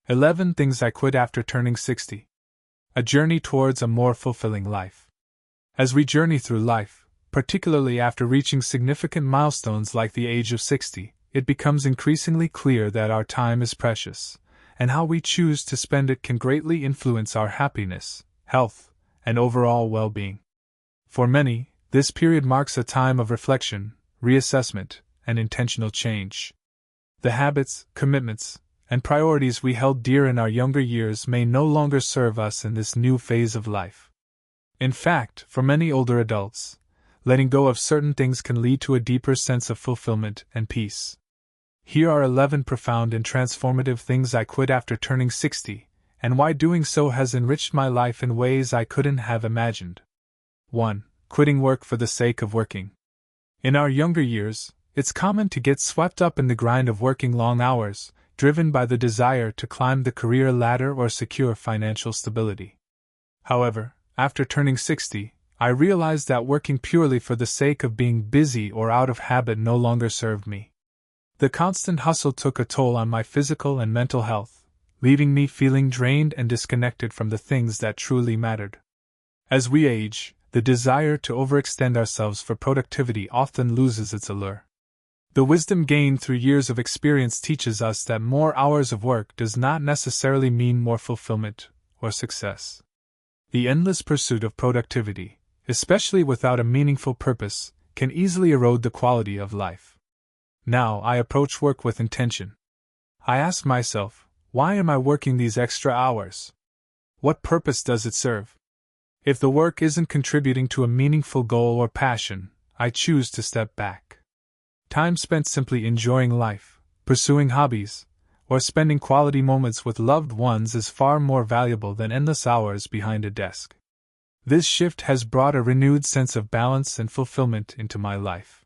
11 Things I Quit After Turning 60. A Journey Towards a More Fulfilling Life. As we journey through life, particularly after reaching significant milestones like the age of 60, it becomes increasingly clear that our time is precious, and how we choose to spend it can greatly influence our happiness, health, and overall well-being. For many, this period marks a time of reflection, reassessment, and intentional change. The habits, commitments, and priorities we held dear in our younger years may no longer serve us in this new phase of life. In fact, for many older adults, letting go of certain things can lead to a deeper sense of fulfillment and peace. Here are 11 profound and transformative things I quit after turning 60, and why doing so has enriched my life in ways I couldn't have imagined. 1. Quitting work for the sake of working. In our younger years, it's common to get swept up in the grind of working long hours, driven by the desire to climb the career ladder or secure financial stability. However, after turning 60, I realized that working purely for the sake of being busy or out of habit no longer served me. The constant hustle took a toll on my physical and mental health, leaving me feeling drained and disconnected from the things that truly mattered. As we age, the desire to overextend ourselves for productivity often loses its allure. The wisdom gained through years of experience teaches us that more hours of work does not necessarily mean more fulfillment or success. The endless pursuit of productivity, especially without a meaningful purpose, can easily erode the quality of life. Now I approach work with intention. I ask myself, why am I working these extra hours? What purpose does it serve? If the work isn't contributing to a meaningful goal or passion, I choose to step back. Time spent simply enjoying life, pursuing hobbies, or spending quality moments with loved ones is far more valuable than endless hours behind a desk. This shift has brought a renewed sense of balance and fulfillment into my life.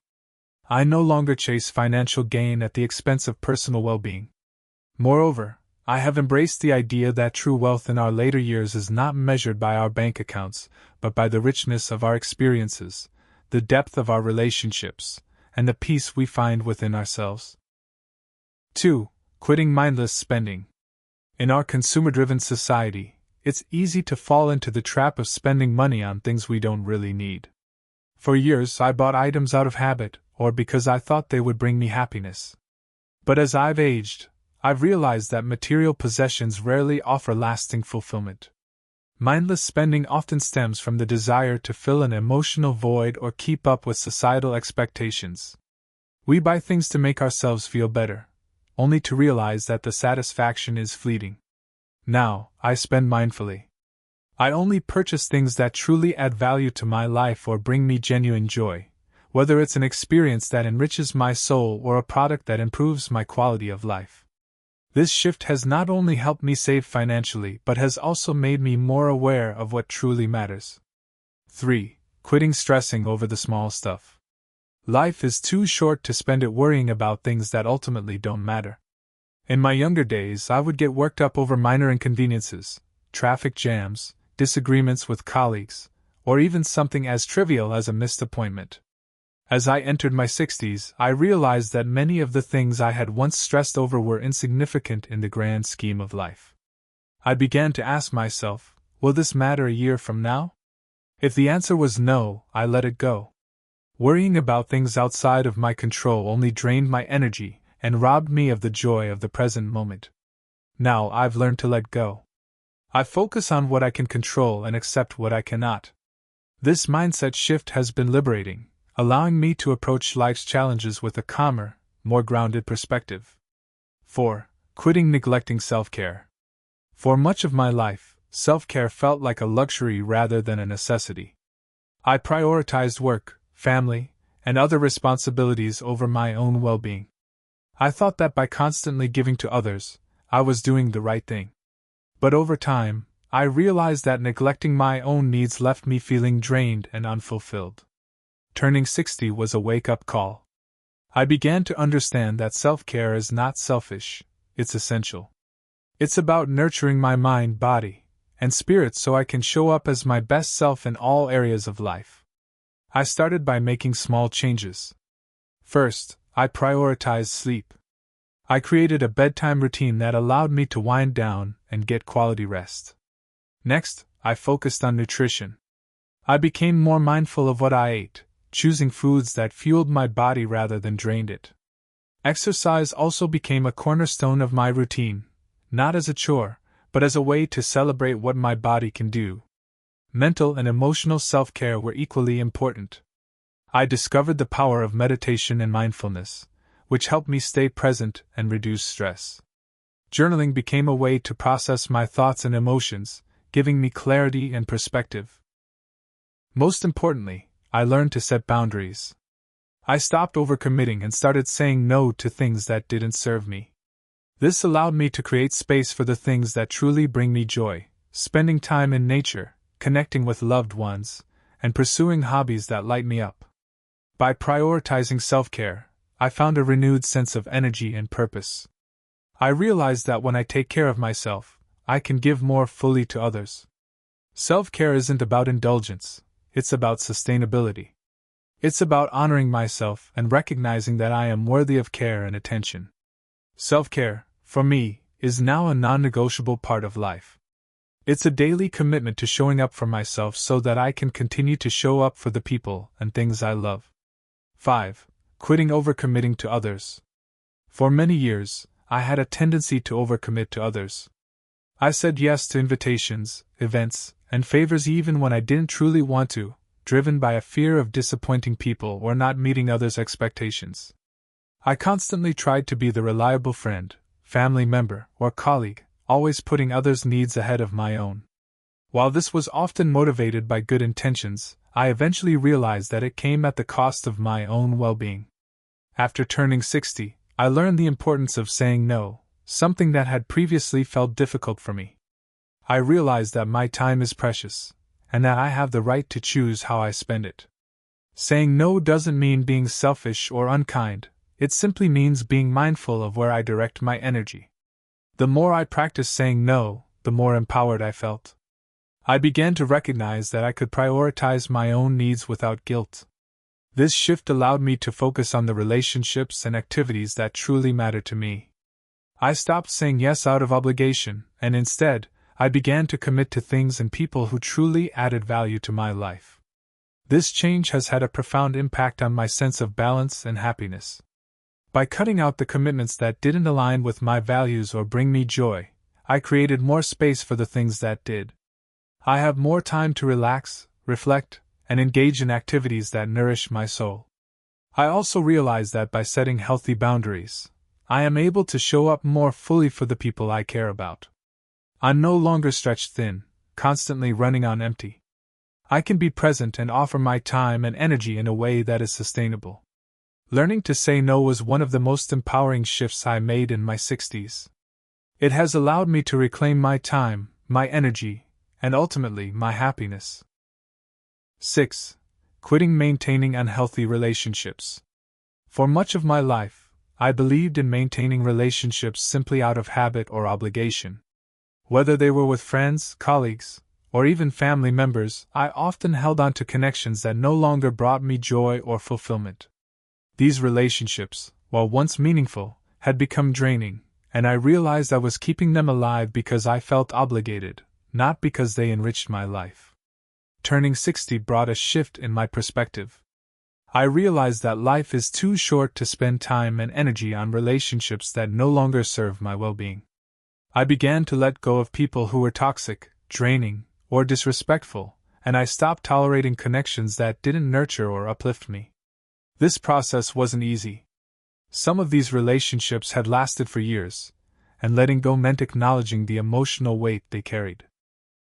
I no longer chase financial gain at the expense of personal well-being. Moreover, I have embraced the idea that true wealth in our later years is not measured by our bank accounts, but by the richness of our experiences, the depth of our relationships, and the peace we find within ourselves. 2. Quitting mindless spending. In our consumer-driven society, it's easy to fall into the trap of spending money on things we don't really need. For years, I bought items out of habit, or because I thought they would bring me happiness. But as I've aged, I've realized that material possessions rarely offer lasting fulfillment. Mindless spending often stems from the desire to fill an emotional void or keep up with societal expectations. We buy things to make ourselves feel better, only to realize that the satisfaction is fleeting. Now, I spend mindfully. I only purchase things that truly add value to my life or bring me genuine joy, whether it's an experience that enriches my soul or a product that improves my quality of life. This shift has not only helped me save financially but has also made me more aware of what truly matters. 3. Quitting stressing over the small stuff. Life is too short to spend it worrying about things that ultimately don't matter. In my younger days, I would get worked up over minor inconveniences, traffic jams, disagreements with colleagues, or even something as trivial as a missed appointment. As I entered my 60s, I realized that many of the things I had once stressed over were insignificant in the grand scheme of life. I began to ask myself, will this matter a year from now? If the answer was no, I let it go. Worrying about things outside of my control only drained my energy and robbed me of the joy of the present moment. Now I've learned to let go. I focus on what I can control and accept what I cannot. This mindset shift has been liberating, allowing me to approach life's challenges with a calmer, more grounded perspective. 4. Quitting neglecting self-care. For much of my life, self-care felt like a luxury rather than a necessity. I prioritized work, family, and other responsibilities over my own well-being. I thought that by constantly giving to others, I was doing the right thing. But over time, I realized that neglecting my own needs left me feeling drained and unfulfilled. Turning 60 was a wake-up call. I began to understand that self-care is not selfish, it's essential. It's about nurturing my mind, body, and spirit so I can show up as my best self in all areas of life. I started by making small changes. First, I prioritized sleep. I created a bedtime routine that allowed me to wind down and get quality rest. Next, I focused on nutrition. I became more mindful of what I ate, choosing foods that fueled my body rather than drained it. Exercise also became a cornerstone of my routine, not as a chore, but as a way to celebrate what my body can do. Mental and emotional self-care were equally important. I discovered the power of meditation and mindfulness, which helped me stay present and reduce stress. Journaling became a way to process my thoughts and emotions, giving me clarity and perspective. Most importantly, I learned to set boundaries. I stopped overcommitting and started saying no to things that didn't serve me. This allowed me to create space for the things that truly bring me joy, spending time in nature, connecting with loved ones, and pursuing hobbies that light me up. By prioritizing self-care, I found a renewed sense of energy and purpose. I realized that when I take care of myself, I can give more fully to others. Self-care isn't about indulgence, it's about sustainability. It's about honoring myself and recognizing that I am worthy of care and attention. Self-care, for me, is now a non-negotiable part of life. It's a daily commitment to showing up for myself so that I can continue to show up for the people and things I love. 5. Quitting overcommitting to others. For many years, I had a tendency to overcommit to others. I said yes to invitations, events, and favors even when I didn't truly want to, driven by a fear of disappointing people or not meeting others' expectations. I constantly tried to be the reliable friend, family member, or colleague, always putting others' needs ahead of my own. While this was often motivated by good intentions, I eventually realized that it came at the cost of my own well-being. After turning 60, I learned the importance of saying no, something that had previously felt difficult for me. I realized that my time is precious, and that I have the right to choose how I spend it. Saying no doesn't mean being selfish or unkind, it simply means being mindful of where I direct my energy. The more I practiced saying no, the more empowered I felt. I began to recognize that I could prioritize my own needs without guilt. This shift allowed me to focus on the relationships and activities that truly mattered to me. I stopped saying yes out of obligation, and instead, I began to commit to things and people who truly added value to my life. This change has had a profound impact on my sense of balance and happiness. By cutting out the commitments that didn't align with my values or bring me joy, I created more space for the things that did. I have more time to relax, reflect, and engage in activities that nourish my soul. I also realize that by setting healthy boundaries, I am able to show up more fully for the people I care about. I'm no longer stretched thin, constantly running on empty. I can be present and offer my time and energy in a way that is sustainable. Learning to say no was one of the most empowering shifts I made in my 60s. It has allowed me to reclaim my time, my energy, and ultimately my happiness. 6. Quitting maintaining unhealthy relationships. For much of my life, I believed in maintaining relationships simply out of habit or obligation. Whether they were with friends, colleagues, or even family members, I often held on to connections that no longer brought me joy or fulfillment. These relationships, while once meaningful, had become draining, and I realized I was keeping them alive because I felt obligated, not because they enriched my life. Turning 60 brought a shift in my perspective. I realized that life is too short to spend time and energy on relationships that no longer serve my well-being. I began to let go of people who were toxic, draining, or disrespectful, and I stopped tolerating connections that didn't nurture or uplift me. This process wasn't easy. Some of these relationships had lasted for years, and letting go meant acknowledging the emotional weight they carried.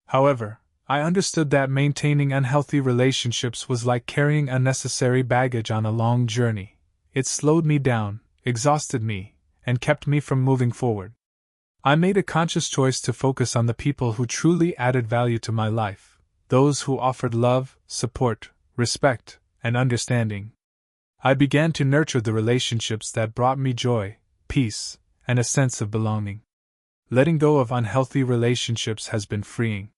However, I understood that maintaining unhealthy relationships was like carrying unnecessary baggage on a long journey. It slowed me down, exhausted me, and kept me from moving forward. I made a conscious choice to focus on the people who truly added value to my life, those who offered love, support, respect, and understanding. I began to nurture the relationships that brought me joy, peace, and a sense of belonging. Letting go of unhealthy relationships has been freeing.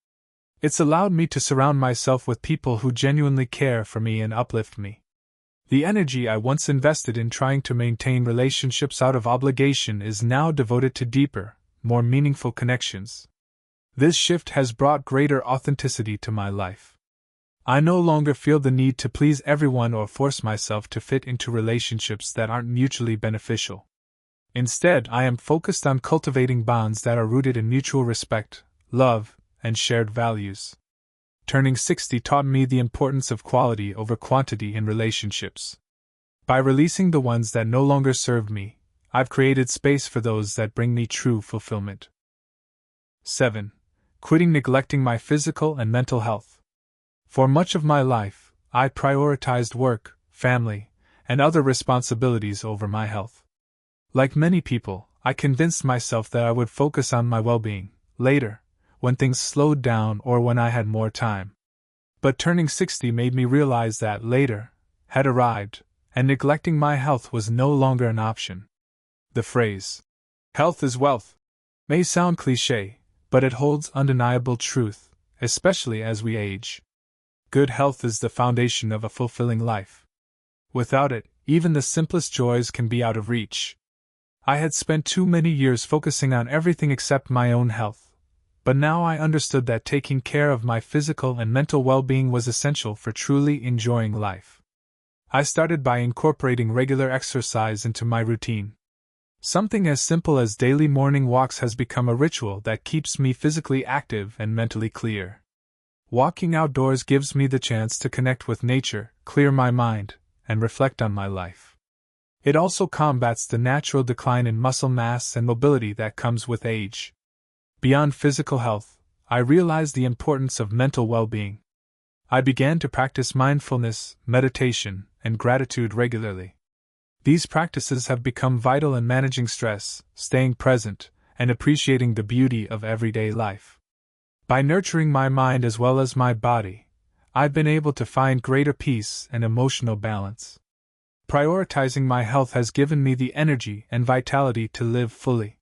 It's allowed me to surround myself with people who genuinely care for me and uplift me. The energy I once invested in trying to maintain relationships out of obligation is now devoted to deeper, more meaningful connections. This shift has brought greater authenticity to my life. I no longer feel the need to please everyone or force myself to fit into relationships that aren't mutually beneficial. Instead, I am focused on cultivating bonds that are rooted in mutual respect, love, and shared values. Turning 60 taught me the importance of quality over quantity in relationships. By releasing the ones that no longer served me, I've created space for those that bring me true fulfillment. 7. Quitting neglecting my physical and mental health. For much of my life, I prioritized work, family, and other responsibilities over my health. Like many people, I convinced myself that I would focus on my well-being later, when things slowed down or when I had more time. But turning 60 made me realize that later had arrived, and neglecting my health was no longer an option. The phrase, "health is wealth," may sound cliché, but it holds undeniable truth, especially as we age. Good health is the foundation of a fulfilling life. Without it, even the simplest joys can be out of reach. I had spent too many years focusing on everything except my own health, but now I understood that taking care of my physical and mental well-being was essential for truly enjoying life. I started by incorporating regular exercise into my routine. Something as simple as daily morning walks has become a ritual that keeps me physically active and mentally clear. Walking outdoors gives me the chance to connect with nature, clear my mind, and reflect on my life. It also combats the natural decline in muscle mass and mobility that comes with age. Beyond physical health, I realized the importance of mental well-being. I began to practice mindfulness, meditation, and gratitude regularly. These practices have become vital in managing stress, staying present, and appreciating the beauty of everyday life. By nurturing my mind as well as my body, I've been able to find greater peace and emotional balance. Prioritizing my health has given me the energy and vitality to live fully.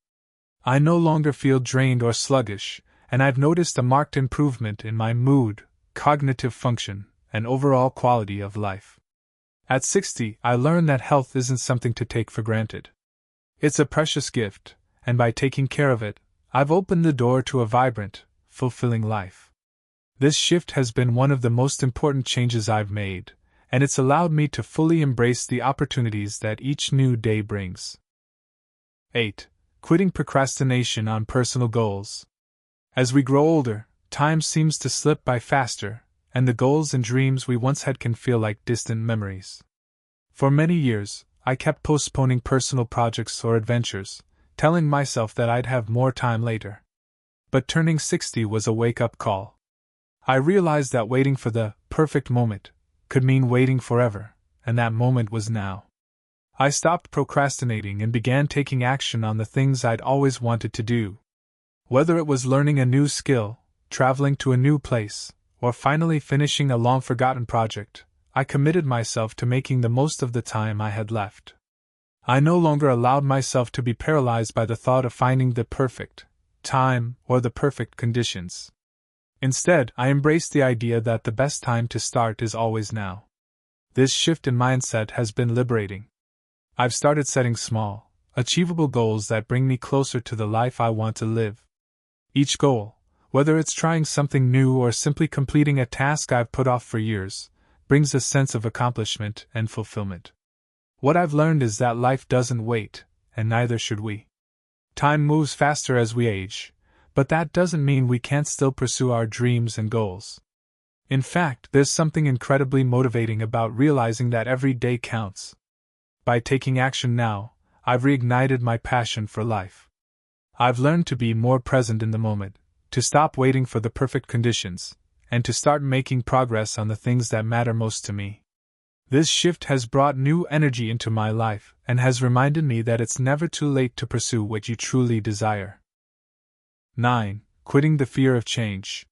I no longer feel drained or sluggish, and I've noticed a marked improvement in my mood, cognitive function, and overall quality of life. At 60, I learned that health isn't something to take for granted. It's a precious gift, and by taking care of it, I've opened the door to a vibrant, fulfilling life. This shift has been one of the most important changes I've made, and it's allowed me to fully embrace the opportunities that each new day brings. 8. Quitting procrastination on personal goals. As we grow older, time seems to slip by faster, and the goals and dreams we once had can feel like distant memories. For many years, I kept postponing personal projects or adventures, telling myself that I'd have more time later. But turning 60 was a wake-up call. I realized that waiting for the perfect moment could mean waiting forever, and that moment was now. I stopped procrastinating and began taking action on the things I'd always wanted to do. Whether it was learning a new skill, traveling to a new place, or finally finishing a long-forgotten project, I committed myself to making the most of the time I had left. I no longer allowed myself to be paralyzed by the thought of finding the perfect time or the perfect conditions. Instead, I embraced the idea that the best time to start is always now. This shift in mindset has been liberating. I've started setting small, achievable goals that bring me closer to the life I want to live. Each goal, whether it's trying something new or simply completing a task I've put off for years, brings a sense of accomplishment and fulfillment. What I've learned is that life doesn't wait, and neither should we. Time moves faster as we age, but that doesn't mean we can't still pursue our dreams and goals. In fact, there's something incredibly motivating about realizing that every day counts. By taking action now, I've reignited my passion for life. I've learned to be more present in the moment, to stop waiting for the perfect conditions, and to start making progress on the things that matter most to me. This shift has brought new energy into my life and has reminded me that it's never too late to pursue what you truly desire. 9. Quitting the fear of change.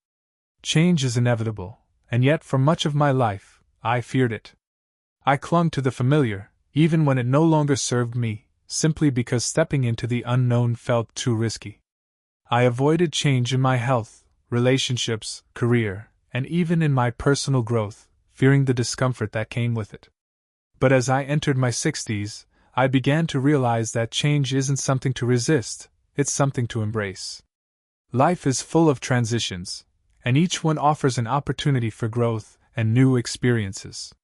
Change is inevitable, and yet for much of my life, I feared it. I clung to the familiar, even when it no longer served me, simply because stepping into the unknown felt too risky. I avoided change in my health, relationships, career, and even in my personal growth, fearing the discomfort that came with it. But as I entered my 60s, I began to realize that change isn't something to resist, it's something to embrace. Life is full of transitions, and each one offers an opportunity for growth and new experiences.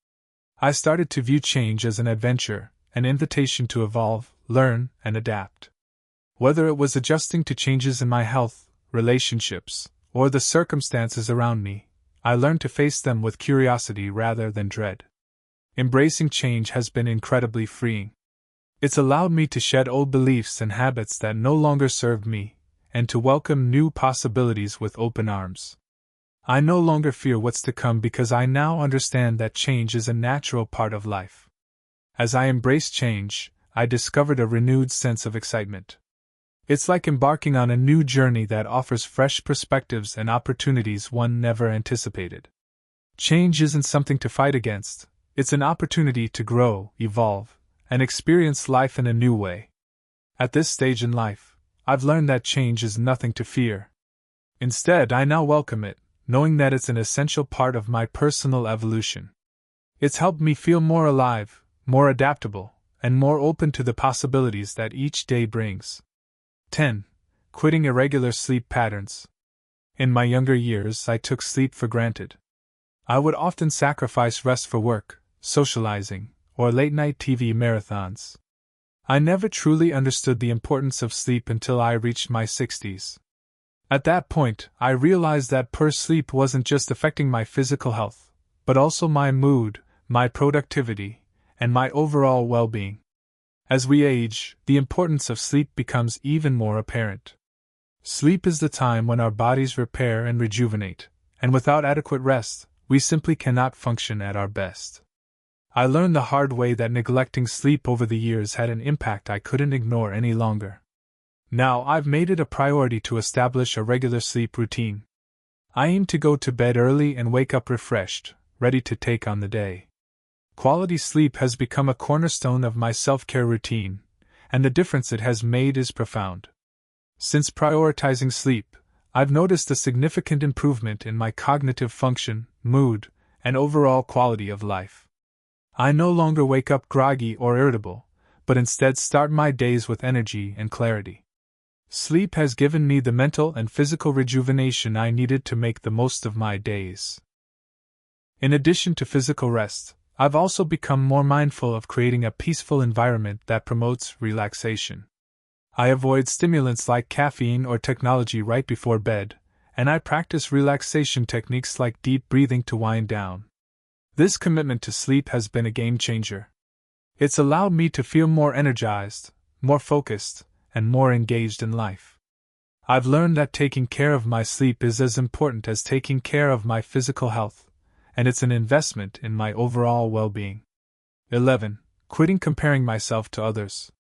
I started to view change as an adventure, an invitation to evolve, learn, and adapt. Whether it was adjusting to changes in my health, relationships, or the circumstances around me, I learned to face them with curiosity rather than dread. Embracing change has been incredibly freeing. It's allowed me to shed old beliefs and habits that no longer served me, and to welcome new possibilities with open arms. I no longer fear what's to come because I now understand that change is a natural part of life. As I embraced change, I discovered a renewed sense of excitement. It's like embarking on a new journey that offers fresh perspectives and opportunities one never anticipated. Change isn't something to fight against, it's an opportunity to grow, evolve, and experience life in a new way. At this stage in life, I've learned that change is nothing to fear. Instead, I now welcome it, knowing that it's an essential part of my personal evolution. It's helped me feel more alive, more adaptable, and more open to the possibilities that each day brings. 10. Quitting irregular sleep patterns. In my younger years, I took sleep for granted. I would often sacrifice rest for work, socializing, or late-night TV marathons. I never truly understood the importance of sleep until I reached my 60s. At that point, I realized that poor sleep wasn't just affecting my physical health, but also my mood, my productivity, and my overall well-being. As we age, the importance of sleep becomes even more apparent. Sleep is the time when our bodies repair and rejuvenate, and without adequate rest, we simply cannot function at our best. I learned the hard way that neglecting sleep over the years had an impact I couldn't ignore any longer. Now I've made it a priority to establish a regular sleep routine. I aim to go to bed early and wake up refreshed, ready to take on the day. Quality sleep has become a cornerstone of my self-care routine, and the difference it has made is profound. Since prioritizing sleep, I've noticed a significant improvement in my cognitive function, mood, and overall quality of life. I no longer wake up groggy or irritable, but instead start my days with energy and clarity. Sleep has given me the mental and physical rejuvenation I needed to make the most of my days. In addition to physical rest, I've also become more mindful of creating a peaceful environment that promotes relaxation. I avoid stimulants like caffeine or technology right before bed, and I practice relaxation techniques like deep breathing to wind down. This commitment to sleep has been a game changer. It's allowed me to feel more energized, more focused, and more engaged in life. I've learned that taking care of my sleep is as important as taking care of my physical health, and it's an investment in my overall well-being. 11. Quitting comparing myself to others.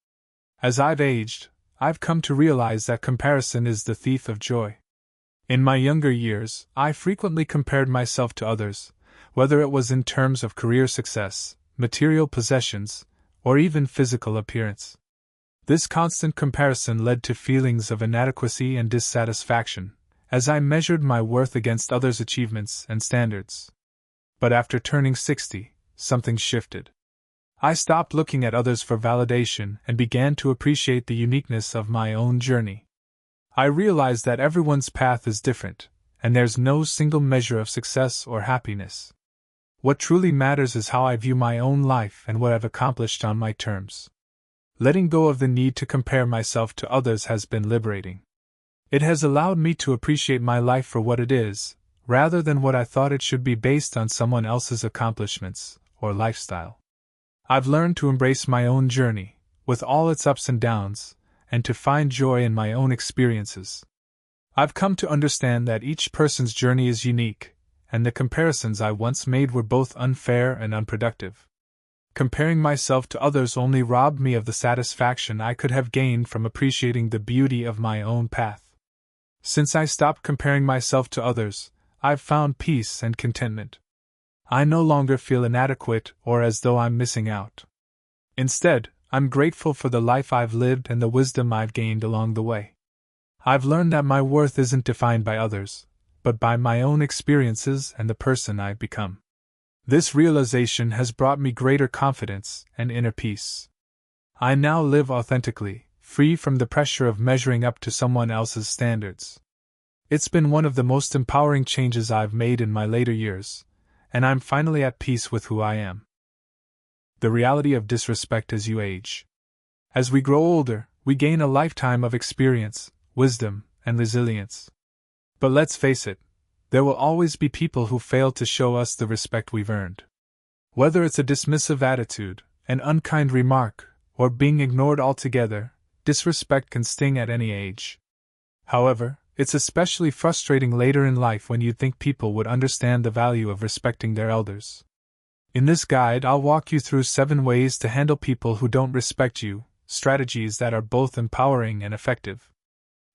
As I've aged, I've come to realize that comparison is the thief of joy. In my younger years, I frequently compared myself to others, whether it was in terms of career success, material possessions, or even physical appearance. This constant comparison led to feelings of inadequacy and dissatisfaction, as I measured my worth against others' achievements and standards. But after turning 60, something shifted. I stopped looking at others for validation and began to appreciate the uniqueness of my own journey. I realized that everyone's path is different, and there's no single measure of success or happiness. What truly matters is how I view my own life and what I've accomplished on my terms. Letting go of the need to compare myself to others has been liberating. It has allowed me to appreciate my life for what it is, rather than what I thought it should be based on someone else's accomplishments or lifestyle. I've learned to embrace my own journey, with all its ups and downs, and to find joy in my own experiences. I've come to understand that each person's journey is unique, and the comparisons I once made were both unfair and unproductive. Comparing myself to others only robbed me of the satisfaction I could have gained from appreciating the beauty of my own path. Since I stopped comparing myself to others, I've found peace and contentment. I no longer feel inadequate or as though I'm missing out. Instead, I'm grateful for the life I've lived and the wisdom I've gained along the way. I've learned that my worth isn't defined by others, but by my own experiences and the person I've become. This realization has brought me greater confidence and inner peace. I now live authentically, free from the pressure of measuring up to someone else's standards. It's been one of the most empowering changes I've made in my later years, and I'm finally at peace with who I am. The reality of disrespect as you age. As we grow older, we gain a lifetime of experience, wisdom, and resilience. But let's face it, there will always be people who fail to show us the respect we've earned. Whether it's a dismissive attitude, an unkind remark, or being ignored altogether, disrespect can sting at any age. However, it's especially frustrating later in life when you think people would understand the value of respecting their elders. In this guide, I'll walk you through 7 ways to handle people who don't respect you, strategies that are both empowering and effective.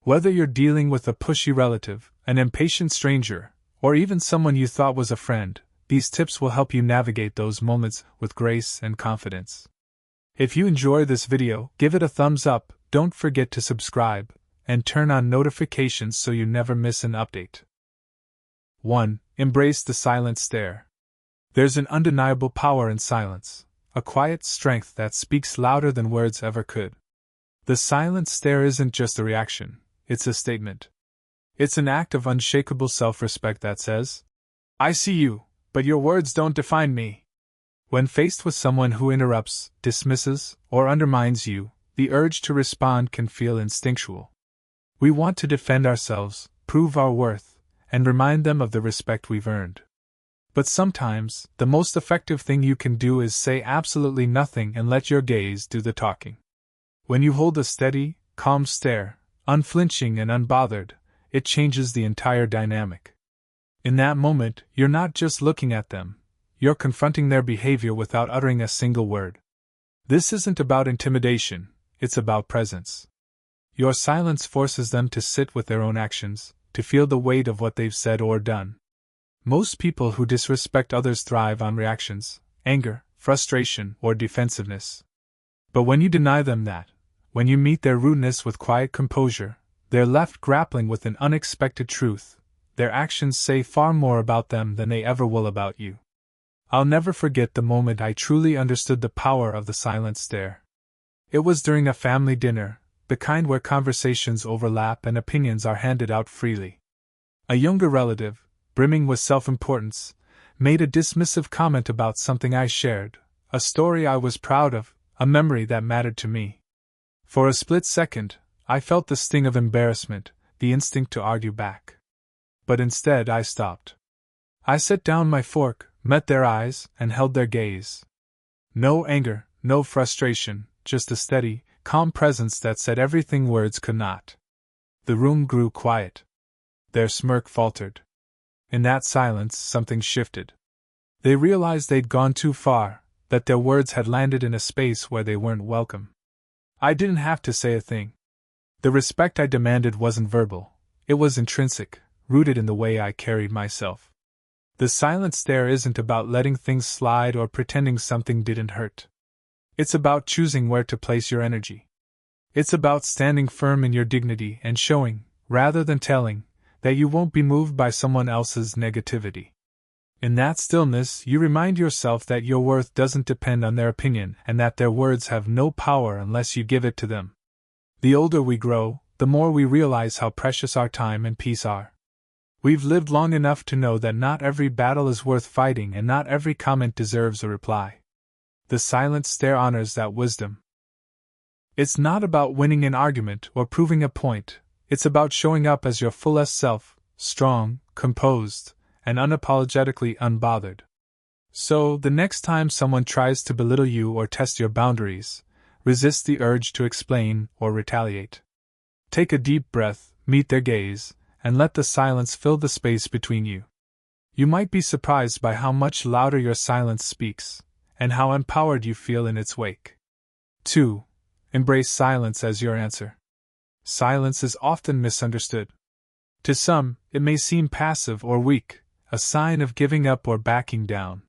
Whether you're dealing with a pushy relative, an impatient stranger, or even someone you thought was a friend, these tips will help you navigate those moments with grace and confidence. If you enjoy this video, give it a thumbs up, don't forget to subscribe, and turn on notifications so you never miss an update. 1. Embrace the silent stare. There's an undeniable power in silence, a quiet strength that speaks louder than words ever could. The silent stare isn't just a reaction, it's a statement. It's an act of unshakable self-respect that says, "I see you, but your words don't define me." When faced with someone who interrupts, dismisses, or undermines you, the urge to respond can feel instinctual. We want to defend ourselves, prove our worth, and remind them of the respect we've earned. But sometimes, the most effective thing you can do is say absolutely nothing and let your gaze do the talking. When you hold a steady, calm stare, unflinching and unbothered, it changes the entire dynamic. In that moment, you're not just looking at them, you're confronting their behavior without uttering a single word. This isn't about intimidation, it's about presence. Your silence forces them to sit with their own actions, to feel the weight of what they've said or done. Most people who disrespect others thrive on reactions, anger, frustration, or defensiveness. But when you deny them that, when you meet their rudeness with quiet composure, they're left grappling with an unexpected truth. Their actions say far more about them than they ever will about you. I'll never forget the moment I truly understood the power of the silent stare. It was during a family dinner, the kind where conversations overlap and opinions are handed out freely. A younger relative, brimming with self-importance, made a dismissive comment about something I shared, a story I was proud of, a memory that mattered to me. For a split second, I felt the sting of embarrassment, the instinct to argue back. But instead I stopped. I set down my fork, met their eyes, and held their gaze. No anger, no frustration, just a steady, calm presence that said everything words could not. The room grew quiet. Their smirk faltered. In that silence, something shifted. They realized they'd gone too far, that their words had landed in a space where they weren't welcome. I didn't have to say a thing. The respect I demanded wasn't verbal, it was intrinsic, rooted in the way I carried myself. The silent stare isn't about letting things slide or pretending something didn't hurt. It's about choosing where to place your energy. It's about standing firm in your dignity and showing, rather than telling, that you won't be moved by someone else's negativity. In that stillness, you remind yourself that your worth doesn't depend on their opinion and that their words have no power unless you give it to them. The older we grow, the more we realize how precious our time and peace are. We've lived long enough to know that not every battle is worth fighting and not every comment deserves a reply. The silent stare honors that wisdom. It's not about winning an argument or proving a point, it's about showing up as your fullest self, strong, composed, and unapologetically unbothered. So, the next time someone tries to belittle you or test your boundaries, resist the urge to explain or retaliate. Take a deep breath, meet their gaze, and let the silence fill the space between you. You might be surprised by how much louder your silence speaks, and how empowered you feel in its wake. 2. Embrace silence as your answer. Silence is often misunderstood. To some, it may seem passive or weak, a sign of giving up or backing down.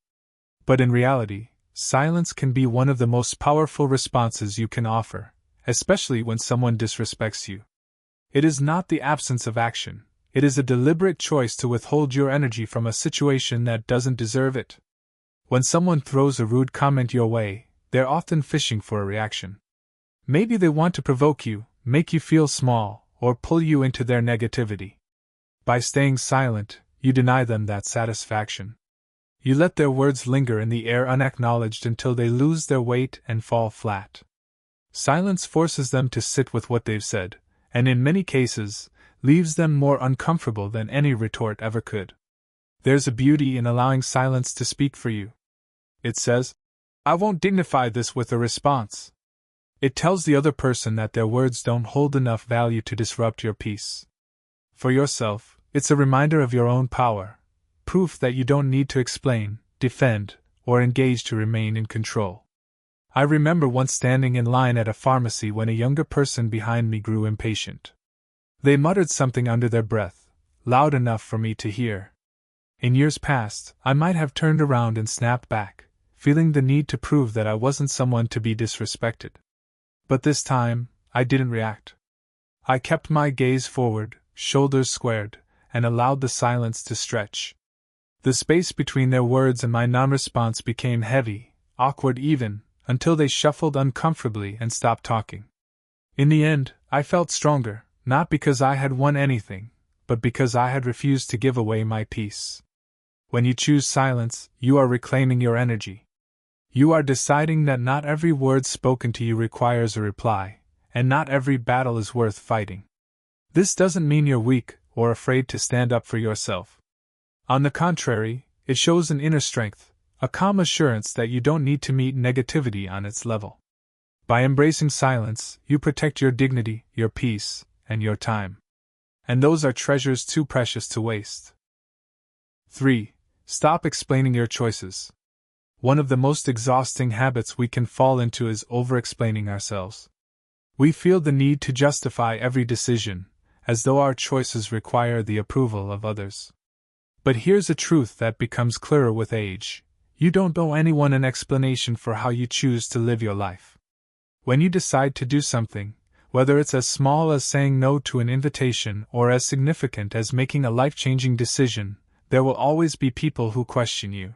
But in reality, silence can be one of the most powerful responses you can offer, especially when someone disrespects you. It is not the absence of action, it is a deliberate choice to withhold your energy from a situation that doesn't deserve it. When someone throws a rude comment your way, they're often fishing for a reaction. Maybe they want to provoke you, make you feel small, or pull you into their negativity. By staying silent, you deny them that satisfaction. You let their words linger in the air unacknowledged until they lose their weight and fall flat. Silence forces them to sit with what they've said, and in many cases, leaves them more uncomfortable than any retort ever could. There's a beauty in allowing silence to speak for you. It says, "I won't dignify this with a response." It tells the other person that their words don't hold enough value to disrupt your peace. For yourself, it's a reminder of your own power, proof that you don't need to explain, defend, or engage to remain in control. I remember once standing in line at a pharmacy when a younger person behind me grew impatient. They muttered something under their breath, loud enough for me to hear. In years past, I might have turned around and snapped back, feeling the need to prove that I wasn't someone to be disrespected. But this time, I didn't react. I kept my gaze forward, shoulders squared, and allowed the silence to stretch. The space between their words and my non-response became heavy, awkward even, until they shuffled uncomfortably and stopped talking. In the end, I felt stronger, not because I had won anything, but because I had refused to give away my peace. When you choose silence, you are reclaiming your energy. You are deciding that not every word spoken to you requires a reply, and not every battle is worth fighting. This doesn't mean you're weak or afraid to stand up for yourself. On the contrary, it shows an inner strength, a calm assurance that you don't need to meet negativity on its level. By embracing silence, you protect your dignity, your peace, and your time. And those are treasures too precious to waste. 3. Stop explaining your choices. One of the most exhausting habits we can fall into is over-explaining ourselves. We feel the need to justify every decision, as though our choices require the approval of others. But here's a truth that becomes clearer with age. You don't owe anyone an explanation for how you choose to live your life. When you decide to do something, whether it's as small as saying no to an invitation or as significant as making a life-changing decision, there will always be people who question you.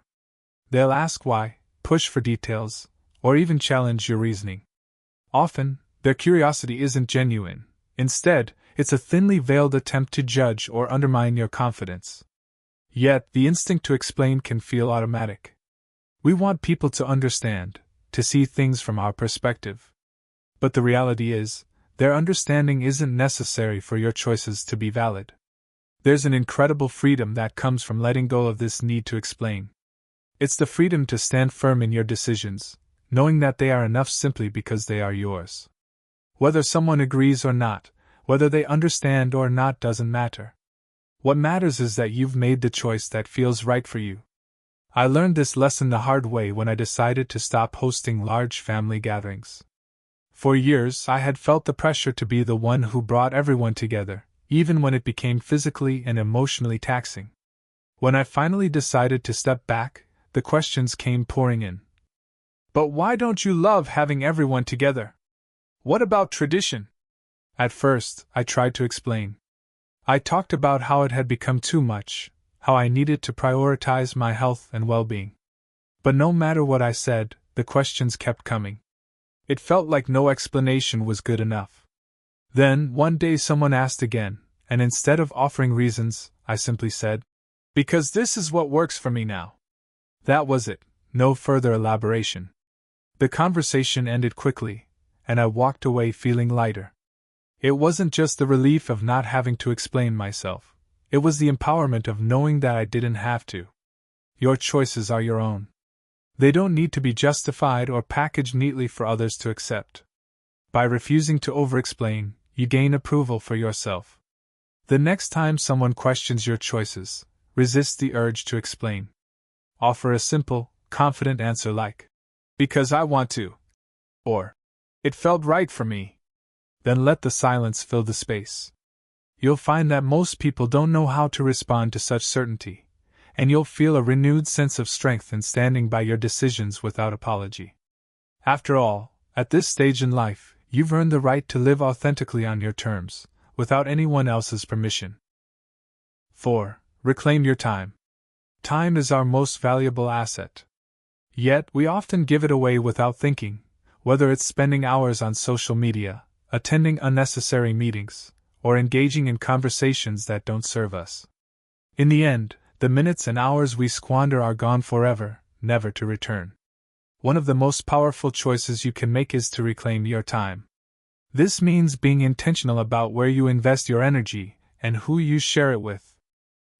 They'll ask why, push for details, or even challenge your reasoning. Often, their curiosity isn't genuine. Instead, it's a thinly veiled attempt to judge or undermine your confidence. Yet, the instinct to explain can feel automatic. We want people to understand, to see things from our perspective. But the reality is, their understanding isn't necessary for your choices to be valid. There's an incredible freedom that comes from letting go of this need to explain. It's the freedom to stand firm in your decisions, knowing that they are enough simply because they are yours. Whether someone agrees or not, whether they understand or not doesn't matter. What matters is that you've made the choice that feels right for you. I learned this lesson the hard way when I decided to stop hosting large family gatherings. For years, I had felt the pressure to be the one who brought everyone together, even when it became physically and emotionally taxing. When I finally decided to step back, the questions came pouring in. But why don't you love having everyone together? What about tradition? At first, I tried to explain. I talked about how it had become too much, how I needed to prioritize my health and well-being. But no matter what I said, the questions kept coming. It felt like no explanation was good enough. Then, one day someone asked again, and instead of offering reasons, I simply said, "Because this is what works for me now." That was it, no further elaboration. The conversation ended quickly, and I walked away feeling lighter. It wasn't just the relief of not having to explain myself, it was the empowerment of knowing that I didn't have to. Your choices are your own. They don't need to be justified or packaged neatly for others to accept. By refusing to over-explain, you gain approval for yourself. The next time someone questions your choices, resist the urge to explain. Offer a simple, confident answer like, "Because I want to," or "It felt right for me." Then let the silence fill the space. You'll find that most people don't know how to respond to such certainty, and you'll feel a renewed sense of strength in standing by your decisions without apology. After all, at this stage in life, you've earned the right to live authentically on your terms, without anyone else's permission. 4. Reclaim your time. Time is our most valuable asset. Yet, we often give it away without thinking, whether it's spending hours on social media, attending unnecessary meetings, or engaging in conversations that don't serve us. In the end, the minutes and hours we squander are gone forever, never to return. One of the most powerful choices you can make is to reclaim your time. This means being intentional about where you invest your energy and who you share it with.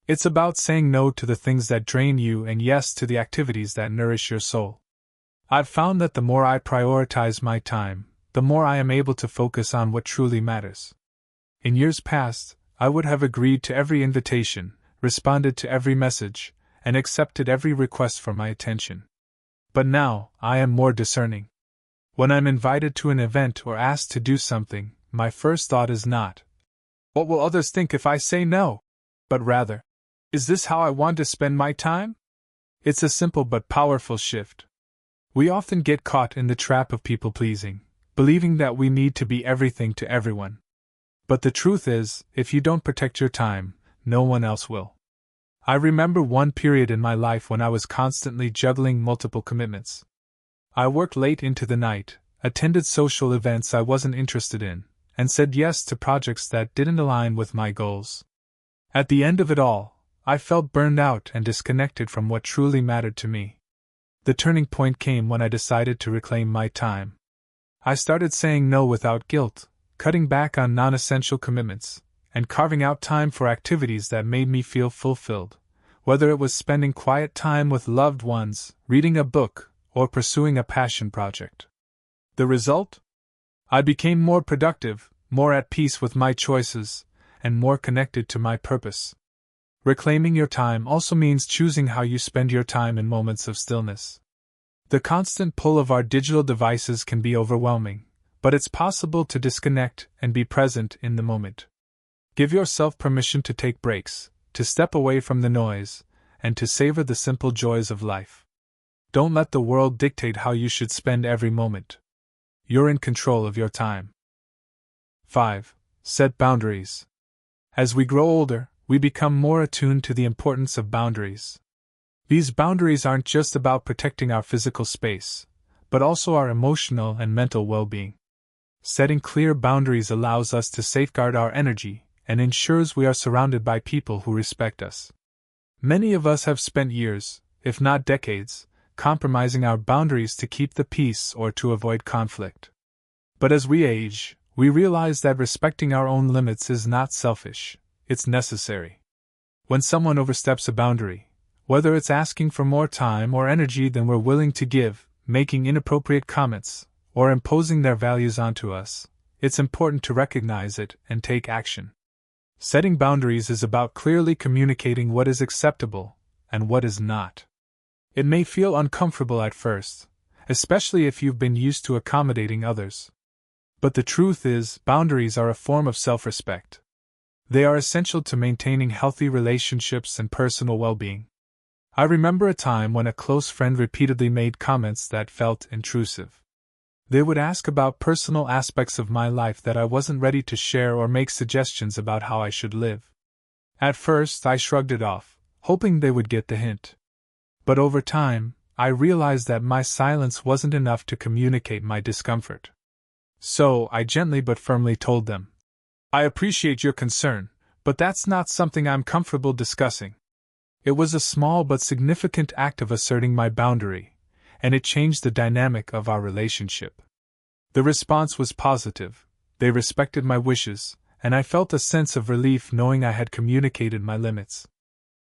It's about saying no to the things that drain you and yes to the activities that nourish your soul. I've found that the more I prioritize my time, the more I am able to focus on what truly matters. In years past, I would have agreed to every invitation, responded to every message, and accepted every request for my attention. But now, I am more discerning. When I'm invited to an event or asked to do something, my first thought is not, "What will others think if I say no?" but rather, "Is this how I want to spend my time?" It's a simple but powerful shift. We often get caught in the trap of people-pleasing, believing that we need to be everything to everyone. But the truth is, if you don't protect your time, no one else will. I remember one period in my life when I was constantly juggling multiple commitments. I worked late into the night, attended social events I wasn't interested in, and said yes to projects that didn't align with my goals. At the end of it all, I felt burned out and disconnected from what truly mattered to me. The turning point came when I decided to reclaim my time. I started saying no without guilt, cutting back on non-essential commitments, and carving out time for activities that made me feel fulfilled, whether it was spending quiet time with loved ones, reading a book, or pursuing a passion project. The result? I became more productive, more at peace with my choices, and more connected to my purpose. Reclaiming your time also means choosing how you spend your time in moments of stillness. The constant pull of our digital devices can be overwhelming, but it's possible to disconnect and be present in the moment. Give yourself permission to take breaks, to step away from the noise, and to savor the simple joys of life. Don't let the world dictate how you should spend every moment. You're in control of your time. 5. Set boundaries. As we grow older, we become more attuned to the importance of boundaries. These boundaries aren't just about protecting our physical space, but also our emotional and mental well-being. Setting clear boundaries allows us to safeguard our energy and ensures we are surrounded by people who respect us. Many of us have spent years, if not decades, compromising our boundaries to keep the peace or to avoid conflict. But as we age, we realize that respecting our own limits is not selfish, it's necessary. When someone oversteps a boundary, whether it's asking for more time or energy than we're willing to give, making inappropriate comments, or imposing their values onto us, it's important to recognize it and take action. Setting boundaries is about clearly communicating what is acceptable and what is not. It may feel uncomfortable at first, especially if you've been used to accommodating others. But the truth is, boundaries are a form of self-respect. They are essential to maintaining healthy relationships and personal well-being. I remember a time when a close friend repeatedly made comments that felt intrusive. They would ask about personal aspects of my life that I wasn't ready to share or make suggestions about how I should live. At first, I shrugged it off, hoping they would get the hint. But over time, I realized that my silence wasn't enough to communicate my discomfort. So, I gently but firmly told them, "I appreciate your concern, but that's not something I'm comfortable discussing." It was a small but significant act of asserting my boundary, and it changed the dynamic of our relationship. The response was positive. They respected my wishes, and I felt a sense of relief knowing I had communicated my limits.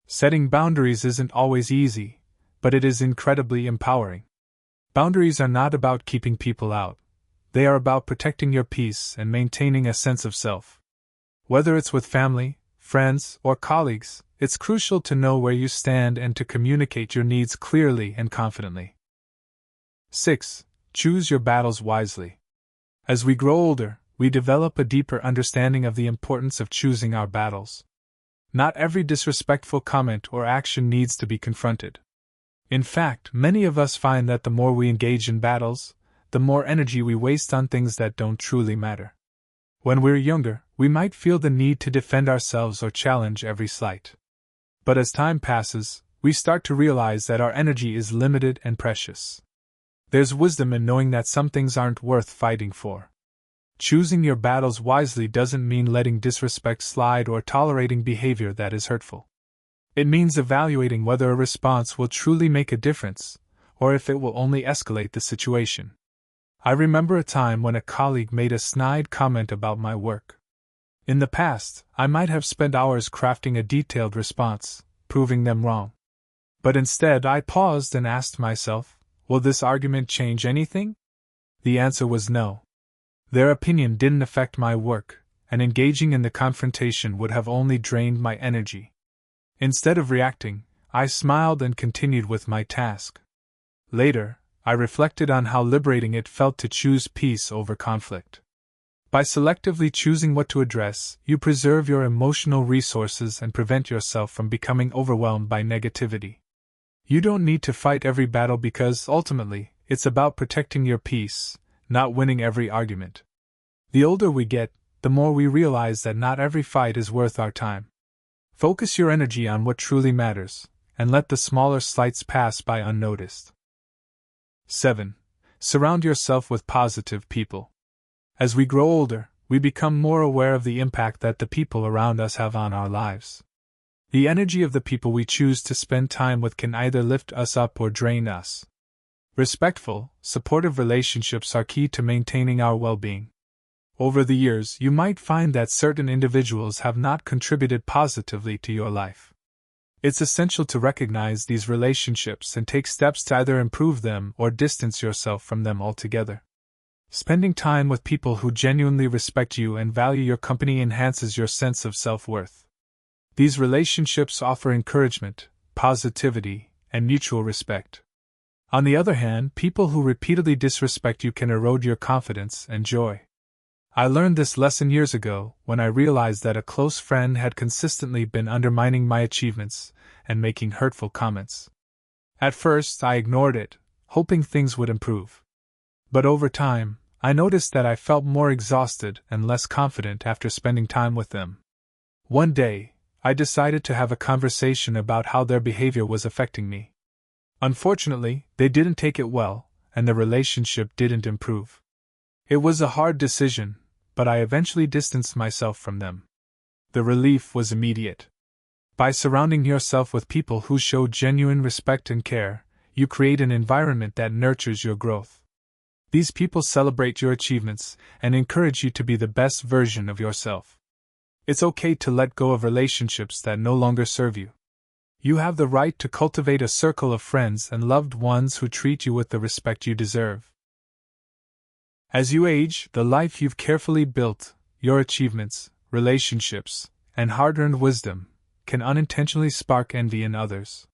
Setting boundaries isn't always easy, but it is incredibly empowering. Boundaries are not about keeping people out. They are about protecting your peace and maintaining a sense of self. Whether it's with family, friends, or colleagues, it's crucial to know where you stand and to communicate your needs clearly and confidently. 6. Choose your battles wisely. As we grow older, we develop a deeper understanding of the importance of choosing our battles. Not every disrespectful comment or action needs to be confronted. In fact, many of us find that the more we engage in battles, the more energy we waste on things that don't truly matter. When we're younger, we might feel the need to defend ourselves or challenge every slight. But as time passes, we start to realize that our energy is limited and precious. There's wisdom in knowing that some things aren't worth fighting for. Choosing your battles wisely doesn't mean letting disrespect slide or tolerating behavior that is hurtful. It means evaluating whether a response will truly make a difference, or if it will only escalate the situation. I remember a time when a colleague made a snide comment about my work. In the past, I might have spent hours crafting a detailed response, proving them wrong. But instead, I paused and asked myself, will this argument change anything? The answer was no. Their opinion didn't affect my work, and engaging in the confrontation would have only drained my energy. Instead of reacting, I smiled and continued with my task. Later, I reflected on how liberating it felt to choose peace over conflict. By selectively choosing what to address, you preserve your emotional resources and prevent yourself from becoming overwhelmed by negativity. You don't need to fight every battle because, ultimately, it's about protecting your peace, not winning every argument. The older we get, the more we realize that not every fight is worth our time. Focus your energy on what truly matters, and let the smaller slights pass by unnoticed. 7. Surround yourself with positive people. As we grow older, we become more aware of the impact that the people around us have on our lives. The energy of the people we choose to spend time with can either lift us up or drain us. Respectful, supportive relationships are key to maintaining our well-being. Over the years, you might find that certain individuals have not contributed positively to your life. It's essential to recognize these relationships and take steps to either improve them or distance yourself from them altogether. Spending time with people who genuinely respect you and value your company enhances your sense of self-worth. These relationships offer encouragement, positivity, and mutual respect. On the other hand, people who repeatedly disrespect you can erode your confidence and joy. I learned this lesson years ago when I realized that a close friend had consistently been undermining my achievements and making hurtful comments. At first, I ignored it, hoping things would improve. But over time, I noticed that I felt more exhausted and less confident after spending time with them. One day, I decided to have a conversation about how their behavior was affecting me. Unfortunately, they didn't take it well, and the relationship didn't improve. It was a hard decision, but I eventually distanced myself from them. The relief was immediate. By surrounding yourself with people who show genuine respect and care, you create an environment that nurtures your growth. These people celebrate your achievements and encourage you to be the best version of yourself. It's okay to let go of relationships that no longer serve you. You have the right to cultivate a circle of friends and loved ones who treat you with the respect you deserve. As you age, the life you've carefully built, your achievements, relationships, and hard-earned wisdom, can unintentionally spark envy in others.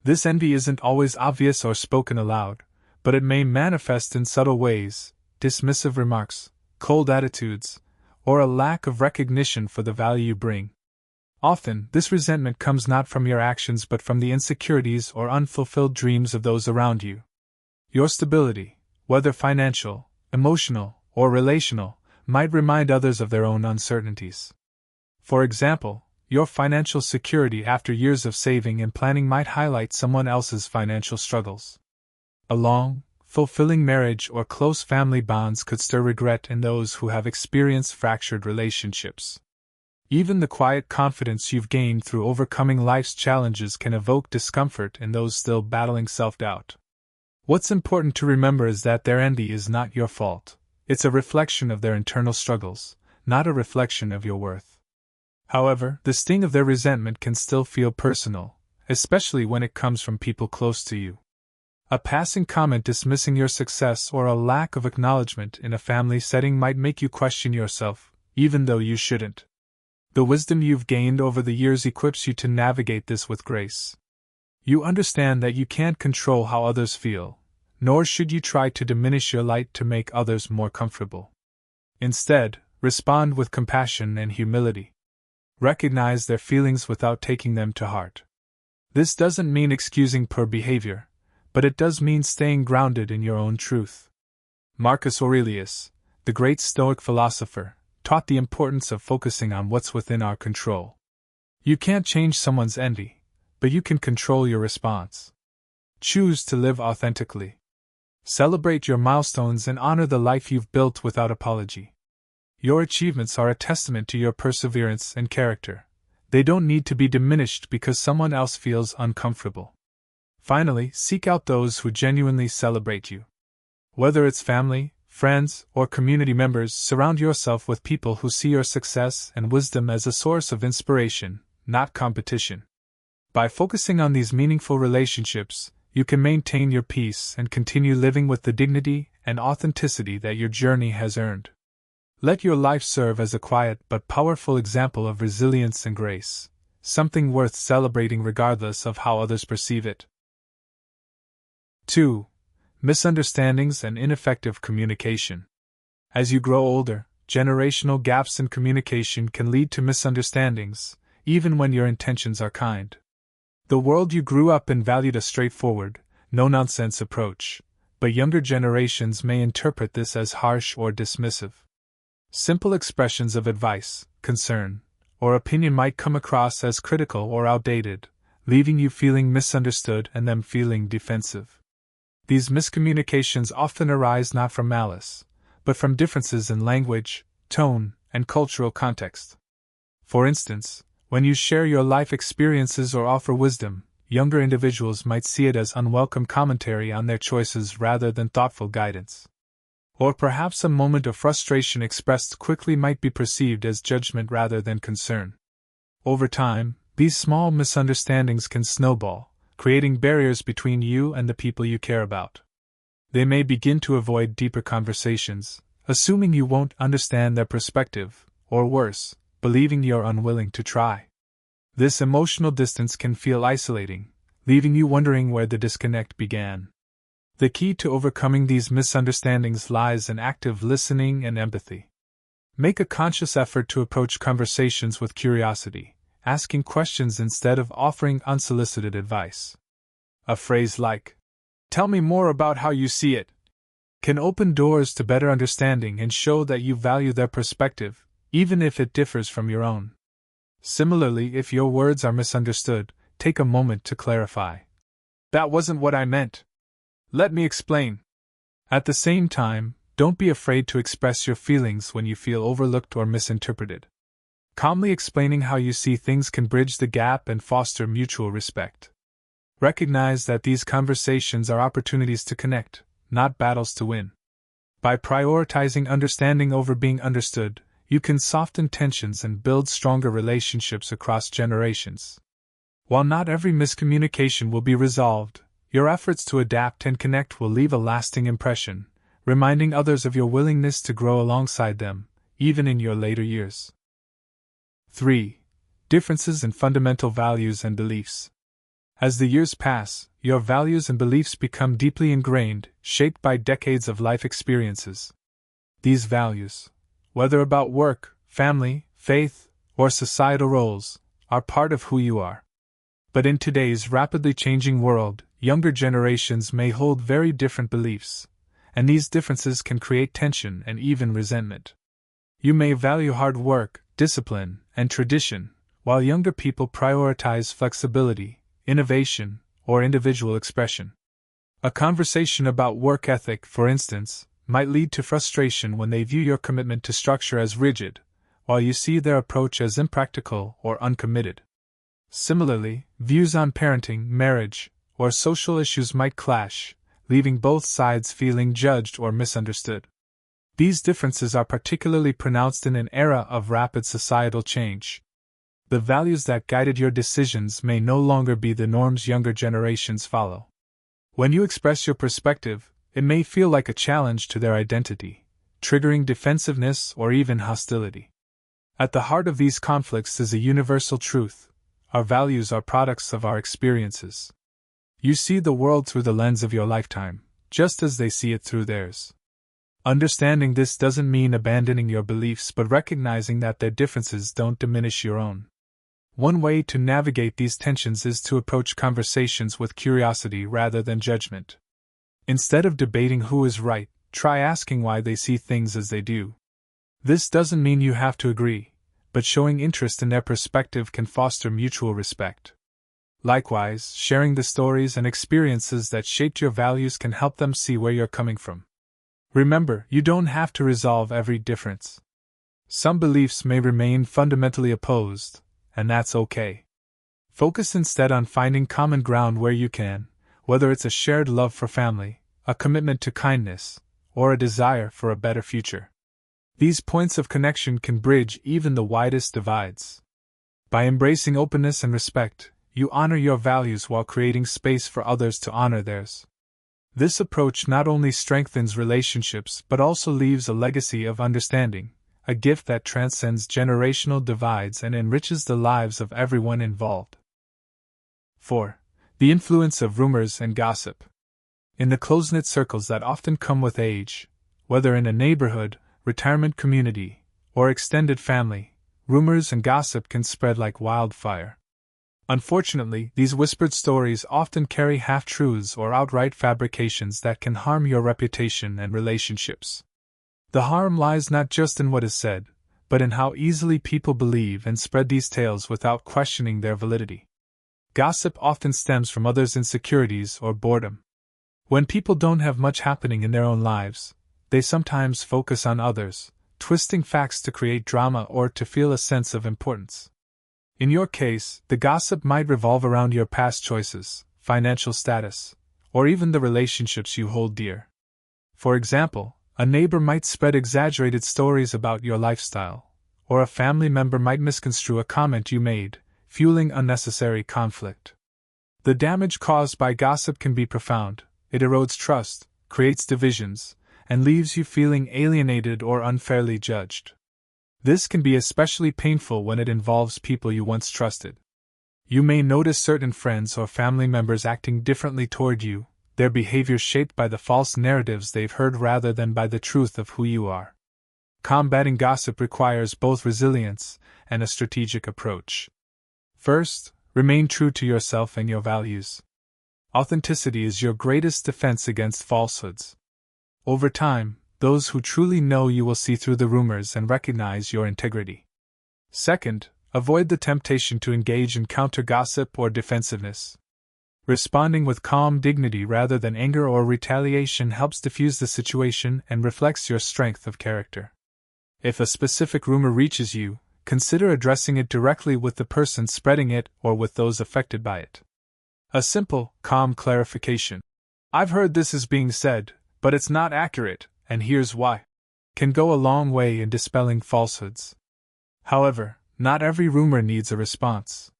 This envy isn't always obvious or spoken aloud, but it may manifest in subtle ways: dismissive remarks, cold attitudes, or a lack of recognition for the value you bring. Often, this resentment comes not from your actions but from the insecurities or unfulfilled dreams of those around you. Your stability, whether financial, emotional, or relational, might remind others of their own uncertainties. For example, your financial security after years of saving and planning might highlight someone else's financial struggles. A long, fulfilling marriage or close family bonds could stir regret in those who have experienced fractured relationships. Even the quiet confidence you've gained through overcoming life's challenges can evoke discomfort in those still battling self-doubt. What's important to remember is that their envy is not your fault. It's a reflection of their internal struggles, not a reflection of your worth. However, the sting of their resentment can still feel personal, especially when it comes from people close to you. A passing comment dismissing your success or a lack of acknowledgement in a family setting might make you question yourself, even though you shouldn't. The wisdom you've gained over the years equips you to navigate this with grace. You understand that you can't control how others feel, nor should you try to diminish your light to make others more comfortable. Instead, respond with compassion and humility. Recognize their feelings without taking them to heart. This doesn't mean excusing poor behavior, but it does mean staying grounded in your own truth. Marcus Aurelius, the great Stoic philosopher, taught the importance of focusing on what's within our control. You can't change someone's envy, but you can control your response. Choose to live authentically. Celebrate your milestones and honor the life you've built without apology. Your achievements are a testament to your perseverance and character. They don't need to be diminished because someone else feels uncomfortable. Finally, seek out those who genuinely celebrate you. Whether it's family, friends, or community members, surround yourself with people who see your success and wisdom as a source of inspiration, not competition. By focusing on these meaningful relationships, you can maintain your peace and continue living with the dignity and authenticity that your journey has earned. Let your life serve as a quiet but powerful example of resilience and grace, something worth celebrating regardless of how others perceive it. 2. Misunderstandings and ineffective communication. As you grow older, generational gaps in communication can lead to misunderstandings, even when your intentions are kind. The world you grew up in valued a straightforward, no-nonsense approach, but younger generations may interpret this as harsh or dismissive. Simple expressions of advice, concern, or opinion might come across as critical or outdated, leaving you feeling misunderstood and them feeling defensive. These miscommunications often arise not from malice, but from differences in language, tone, and cultural context. For instance, when you share your life experiences or offer wisdom, younger individuals might see it as unwelcome commentary on their choices rather than thoughtful guidance. Or perhaps a moment of frustration expressed quickly might be perceived as judgment rather than concern. Over time, these small misunderstandings can snowball, creating barriers between you and the people you care about. They may begin to avoid deeper conversations, assuming you won't understand their perspective, or worse, believing you're unwilling to try. This emotional distance can feel isolating, leaving you wondering where the disconnect began. The key to overcoming these misunderstandings lies in active listening and empathy. Make a conscious effort to approach conversations with curiosity, asking questions instead of offering unsolicited advice. A phrase like, "Tell me more about how you see it," can open doors to better understanding and show that you value their perspective, even if it differs from your own. Similarly, if your words are misunderstood, take a moment to clarify. "That wasn't what I meant. Let me explain." At the same time, don't be afraid to express your feelings when you feel overlooked or misinterpreted. Calmly explaining how you see things can bridge the gap and foster mutual respect. Recognize that these conversations are opportunities to connect, not battles to win. By prioritizing understanding over being understood, you can soften tensions and build stronger relationships across generations. While not every miscommunication will be resolved, your efforts to adapt and connect will leave a lasting impression, reminding others of your willingness to grow alongside them, even in your later years. 3. Differences in fundamental values and beliefs. As the years pass, your values and beliefs become deeply ingrained, shaped by decades of life experiences. These values, whether about work, family, faith, or societal roles, are part of who you are. But in today's rapidly changing world, younger generations may hold very different beliefs, and these differences can create tension and even resentment. You may value hard work, discipline, and tradition, while younger people prioritize flexibility, innovation, or individual expression. A conversation about work ethic, for instance, might lead to frustration when they view your commitment to structure as rigid, while you see their approach as impractical or uncommitted. Similarly, views on parenting, marriage, or social issues might clash, leaving both sides feeling judged or misunderstood. These differences are particularly pronounced in an era of rapid societal change. The values that guided your decisions may no longer be the norms younger generations follow. When you express your perspective, it may feel like a challenge to their identity, triggering defensiveness or even hostility. At the heart of these conflicts is a universal truth: our values are products of our experiences. You see the world through the lens of your lifetime, just as they see it through theirs. Understanding this doesn't mean abandoning your beliefs but recognizing that their differences don't diminish your own. One way to navigate these tensions is to approach conversations with curiosity rather than judgment. Instead of debating who is right, try asking why they see things as they do. This doesn't mean you have to agree, but showing interest in their perspective can foster mutual respect. Likewise, sharing the stories and experiences that shaped your values can help them see where you're coming from. Remember, you don't have to resolve every difference. Some beliefs may remain fundamentally opposed, and that's okay. Focus instead on finding common ground where you can, whether it's a shared love for family, a commitment to kindness, or a desire for a better future. These points of connection can bridge even the widest divides. By embracing openness and respect, you honor your values while creating space for others to honor theirs. This approach not only strengthens relationships but also leaves a legacy of understanding, a gift that transcends generational divides and enriches the lives of everyone involved. 4. The influence of rumors and gossip. In the close-knit circles that often come with age, whether in a neighborhood, retirement community, or extended family, rumors and gossip can spread like wildfire. Unfortunately, these whispered stories often carry half-truths or outright fabrications that can harm your reputation and relationships. The harm lies not just in what is said, but in how easily people believe and spread these tales without questioning their validity. Gossip often stems from others' insecurities or boredom. When people don't have much happening in their own lives, they sometimes focus on others, twisting facts to create drama or to feel a sense of importance. In your case, the gossip might revolve around your past choices, financial status, or even the relationships you hold dear. For example, a neighbor might spread exaggerated stories about your lifestyle, or a family member might misconstrue a comment you made, fueling unnecessary conflict. The damage caused by gossip can be profound. It erodes trust, creates divisions, and leaves you feeling alienated or unfairly judged. This can be especially painful when it involves people you once trusted. You may notice certain friends or family members acting differently toward you, their behavior shaped by the false narratives they've heard rather than by the truth of who you are. Combating gossip requires both resilience and a strategic approach. First, remain true to yourself and your values. Authenticity is your greatest defense against falsehoods. Over time, those who truly know you will see through the rumors and recognize your integrity. Second, avoid the temptation to engage in counter-gossip or defensiveness. Responding with calm dignity rather than anger or retaliation helps diffuse the situation and reflects your strength of character. If a specific rumor reaches you, consider addressing it directly with the person spreading it or with those affected by it. A simple, calm clarification. "I've heard this is being said, but it's not accurate, and here's why," can go a long way in dispelling falsehoods. However, not every rumor needs a response.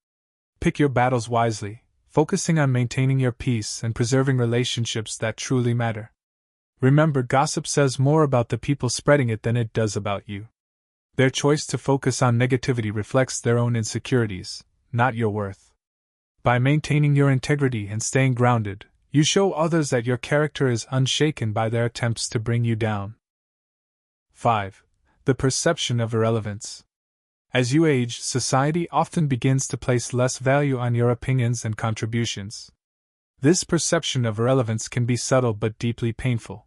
Pick your battles wisely, focusing on maintaining your peace and preserving relationships that truly matter. Remember, gossip says more about the people spreading it than it does about you. Their choice to focus on negativity reflects their own insecurities, not your worth. By maintaining your integrity and staying grounded, you show others that your character is unshaken by their attempts to bring you down. 5. The perception of irrelevance. As you age, society often begins to place less value on your opinions and contributions. This perception of irrelevance can be subtle but deeply painful.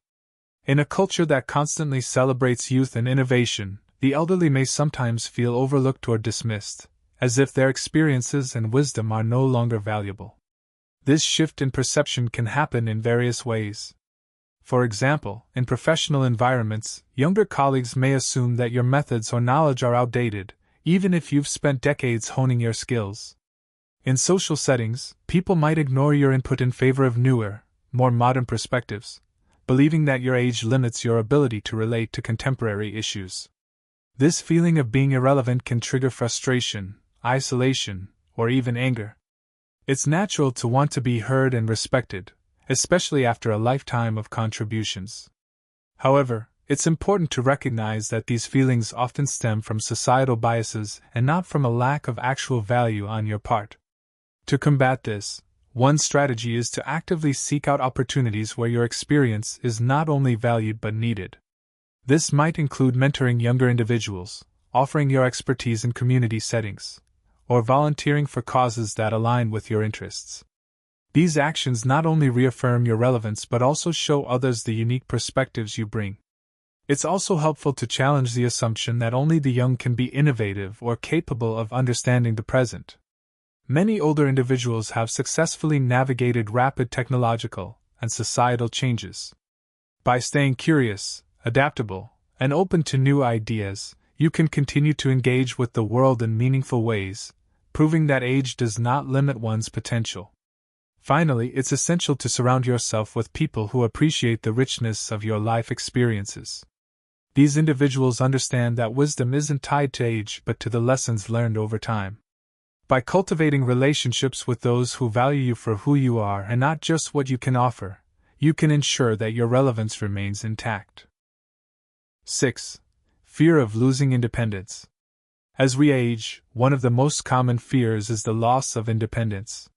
In a culture that constantly celebrates youth and innovation, the elderly may sometimes feel overlooked or dismissed, as if their experiences and wisdom are no longer valuable. This shift in perception can happen in various ways. For example, in professional environments, younger colleagues may assume that your methods or knowledge are outdated, even if you've spent decades honing your skills. In social settings, people might ignore your input in favor of newer, more modern perspectives, believing that your age limits your ability to relate to contemporary issues. This feeling of being irrelevant can trigger frustration, isolation, or even anger. It's natural to want to be heard and respected, especially after a lifetime of contributions. However, it's important to recognize that these feelings often stem from societal biases and not from a lack of actual value on your part. To combat this, one strategy is to actively seek out opportunities where your experience is not only valued but needed. This might include mentoring younger individuals, offering your expertise in community settings, or volunteering for causes that align with your interests. These actions not only reaffirm your relevance but also show others the unique perspectives you bring. It's also helpful to challenge the assumption that only the young can be innovative or capable of understanding the present. Many older individuals have successfully navigated rapid technological and societal changes. By staying curious, adaptable, and open to new ideas, you can continue to engage with the world in meaningful ways, proving that age does not limit one's potential. Finally, it's essential to surround yourself with people who appreciate the richness of your life experiences. These individuals understand that wisdom isn't tied to age but to the lessons learned over time. By cultivating relationships with those who value you for who you are and not just what you can offer, you can ensure that your relevance remains intact. 6. Fear of losing independence. As we age, one of the most common fears is the loss of independence.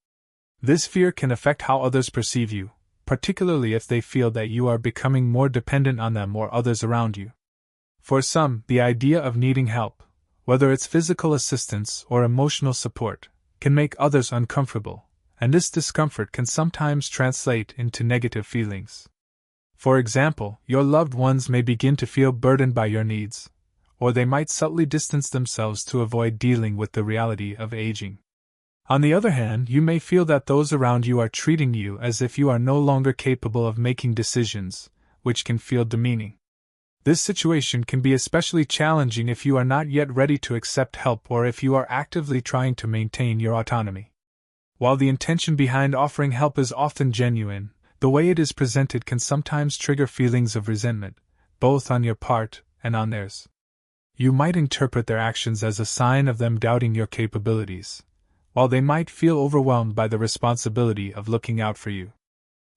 This fear can affect how others perceive you, particularly if they feel that you are becoming more dependent on them or others around you. For some, the idea of needing help, whether it's physical assistance or emotional support, can make others uncomfortable, and this discomfort can sometimes translate into negative feelings. For example, your loved ones may begin to feel burdened by your needs, or they might subtly distance themselves to avoid dealing with the reality of aging. On the other hand, you may feel that those around you are treating you as if you are no longer capable of making decisions, which can feel demeaning. This situation can be especially challenging if you are not yet ready to accept help or if you are actively trying to maintain your autonomy. While the intention behind offering help is often genuine, the way it is presented can sometimes trigger feelings of resentment, both on your part and on theirs. You might interpret their actions as a sign of them doubting your capabilities, while they might feel overwhelmed by the responsibility of looking out for you.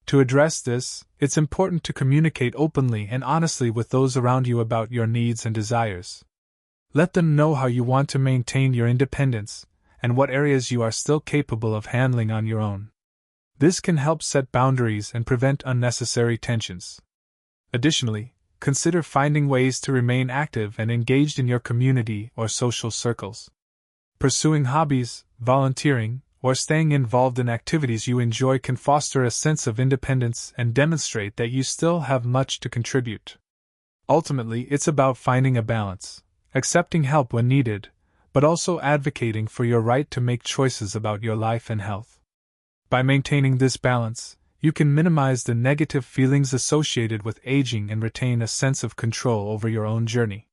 To address this, it's important to communicate openly and honestly with those around you about your needs and desires. Let them know how you want to maintain your independence and what areas you are still capable of handling on your own. This can help set boundaries and prevent unnecessary tensions. Additionally, consider finding ways to remain active and engaged in your community or social circles. Pursuing hobbies, volunteering, or staying involved in activities you enjoy can foster a sense of independence and demonstrate that you still have much to contribute. Ultimately, it's about finding a balance, accepting help when needed, but also advocating for your right to make choices about your life and health. By maintaining this balance, you can minimize the negative feelings associated with aging and retain a sense of control over your own journey.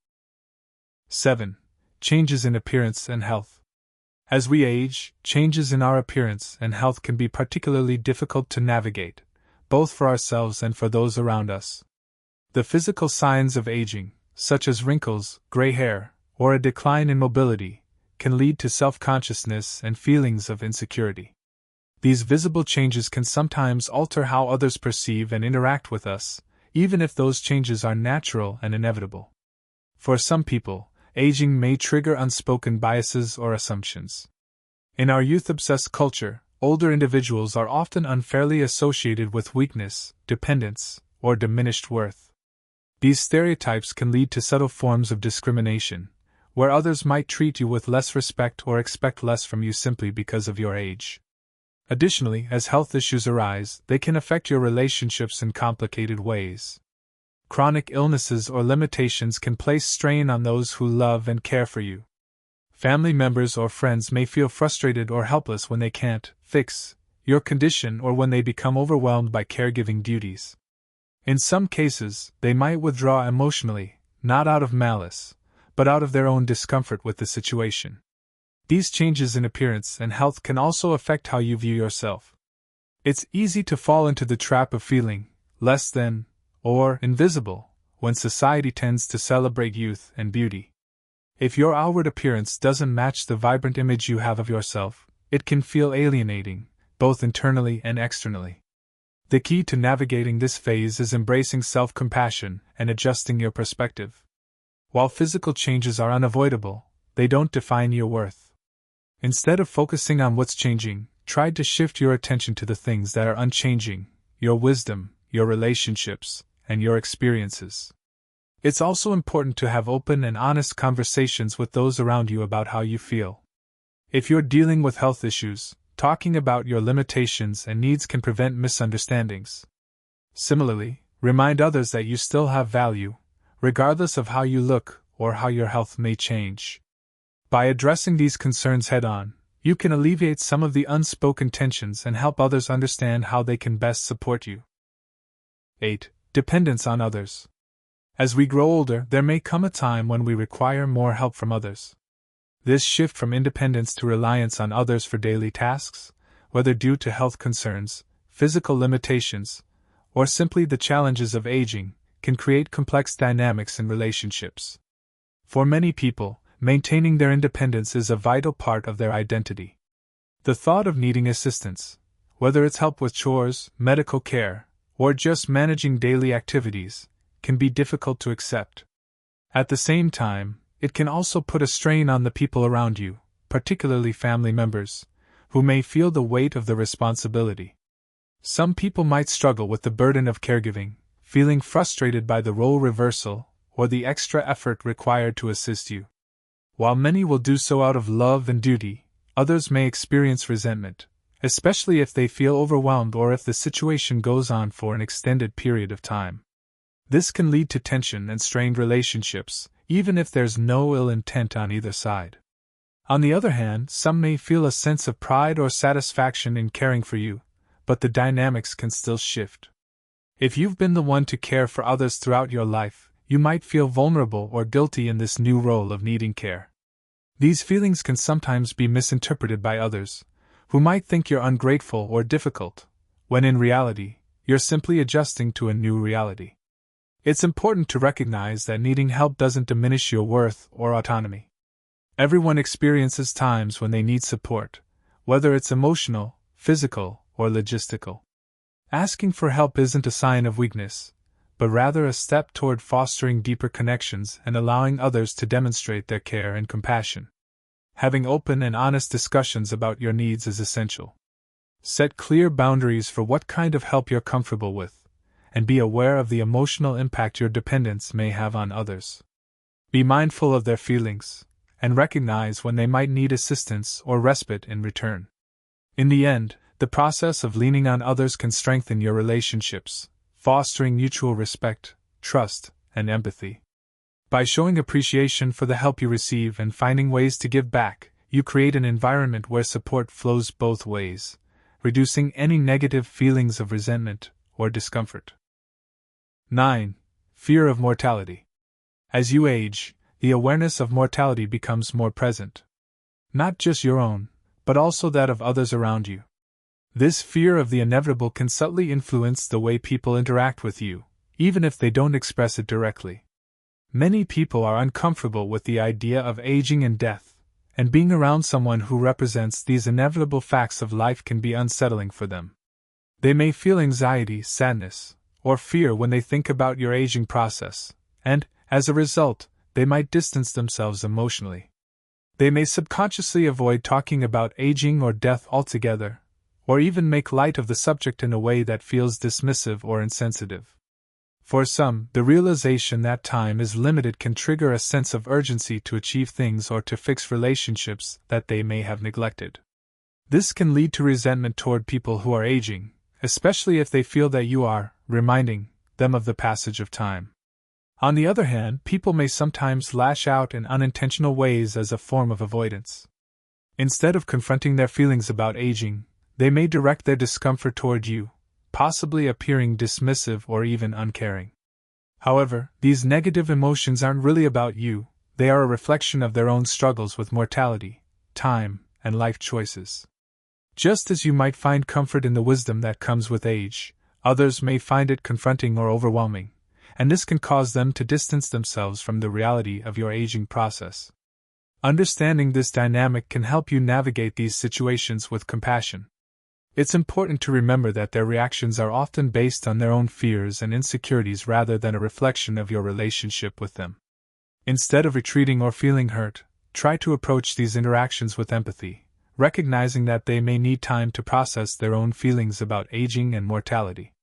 7. Changes in appearance and health. As we age, changes in our appearance and health can be particularly difficult to navigate, both for ourselves and for those around us. The physical signs of aging, such as wrinkles, gray hair, or a decline in mobility, can lead to self-consciousness and feelings of insecurity. These visible changes can sometimes alter how others perceive and interact with us, even if those changes are natural and inevitable. For some people, aging may trigger unspoken biases or assumptions. In our youth-obsessed culture, older individuals are often unfairly associated with weakness, dependence, or diminished worth. These stereotypes can lead to subtle forms of discrimination, where others might treat you with less respect or expect less from you simply because of your age. Additionally, as health issues arise, they can affect your relationships in complicated ways. Chronic illnesses or limitations can place strain on those who love and care for you. Family members or friends may feel frustrated or helpless when they can't fix your condition or when they become overwhelmed by caregiving duties. In some cases, they might withdraw emotionally, not out of malice, but out of their own discomfort with the situation. These changes in appearance and health can also affect how you view yourself. It's easy to fall into the trap of feeling less than or invisible when society tends to celebrate youth and beauty. If your outward appearance doesn't match the vibrant image you have of yourself, it can feel alienating, both internally and externally. The key to navigating this phase is embracing self-compassion and adjusting your perspective. While physical changes are unavoidable, they don't define your worth. Instead of focusing on what's changing, try to shift your attention to the things that are unchanging: your wisdom, your relationships, and your experiences. It's also important to have open and honest conversations with those around you about how you feel. If you're dealing with health issues, talking about your limitations and needs can prevent misunderstandings. Similarly, remind others that you still have value, regardless of how you look or how your health may change. By addressing these concerns head-on, You can alleviate some of the unspoken tensions and help others understand how they can best support you. 8. Dependence on others. As we grow older, there may come a time when we require more help from others. This shift from independence to reliance on others for daily tasks, whether due to health concerns, physical limitations, or simply the challenges of aging, can create complex dynamics in relationships. For many people, maintaining their independence is a vital part of their identity. The thought of needing assistance, whether it's help with chores, medical care, or just managing daily activities, can be difficult to accept. At the same time, it can also put a strain on the people around you, particularly family members, who may feel the weight of the responsibility. Some people might struggle with the burden of caregiving, feeling frustrated by the role reversal or the extra effort required to assist you. While many will do so out of love and duty, others may experience resentment, especially if they feel overwhelmed or if the situation goes on for an extended period of time. This can lead to tension and strained relationships, even if there's no ill intent on either side. On the other hand, some may feel a sense of pride or satisfaction in caring for you, but the dynamics can still shift. If you've been the one to care for others throughout your life, you might feel vulnerable or guilty in this new role of needing care. These feelings can sometimes be misinterpreted by others, who might think you're ungrateful or difficult, when in reality, you're simply adjusting to a new reality. It's important to recognize that needing help doesn't diminish your worth or autonomy. Everyone experiences times when they need support, whether it's emotional, physical, or logistical. Asking for help isn't a sign of weakness, but rather a step toward fostering deeper connections and allowing others to demonstrate their care and compassion. Having open and honest discussions about your needs is essential. Set clear boundaries for what kind of help you're comfortable with, and be aware of the emotional impact your dependence may have on others. Be mindful of their feelings, and recognize when they might need assistance or respite in return. In the end, the process of leaning on others can strengthen your relationships, fostering mutual respect, trust, and empathy. By showing appreciation for the help you receive and finding ways to give back, you create an environment where support flows both ways, reducing any negative feelings of resentment or discomfort. 9. Fear of mortality. As you age, the awareness of mortality becomes more present. Not just your own, but also that of others around you. This fear of the inevitable can subtly influence the way people interact with you, even if they don't express it directly. Many people are uncomfortable with the idea of aging and death, and being around someone who represents these inevitable facts of life can be unsettling for them. They may feel anxiety, sadness, or fear when they think about your aging process, and, as a result, they might distance themselves emotionally. They may subconsciously avoid talking about aging or death altogether, or even make light of the subject in a way that feels dismissive or insensitive. For some, the realization that time is limited can trigger a sense of urgency to achieve things or to fix relationships that they may have neglected. This can lead to resentment toward people who are aging, especially if they feel that you are reminding them of the passage of time. On the other hand, people may sometimes lash out in unintentional ways as a form of avoidance. Instead of confronting their feelings about aging, they may direct their discomfort toward you, possibly appearing dismissive or even uncaring. However, these negative emotions aren't really about you, they are a reflection of their own struggles with mortality, time, and life choices. Just as you might find comfort in the wisdom that comes with age, others may find it confronting or overwhelming, and this can cause them to distance themselves from the reality of your aging process. Understanding this dynamic can help you navigate these situations with compassion. It's important to remember that their reactions are often based on their own fears and insecurities rather than a reflection of your relationship with them. Instead of retreating or feeling hurt, try to approach these interactions with empathy, recognizing that they may need time to process their own feelings about aging and mortality.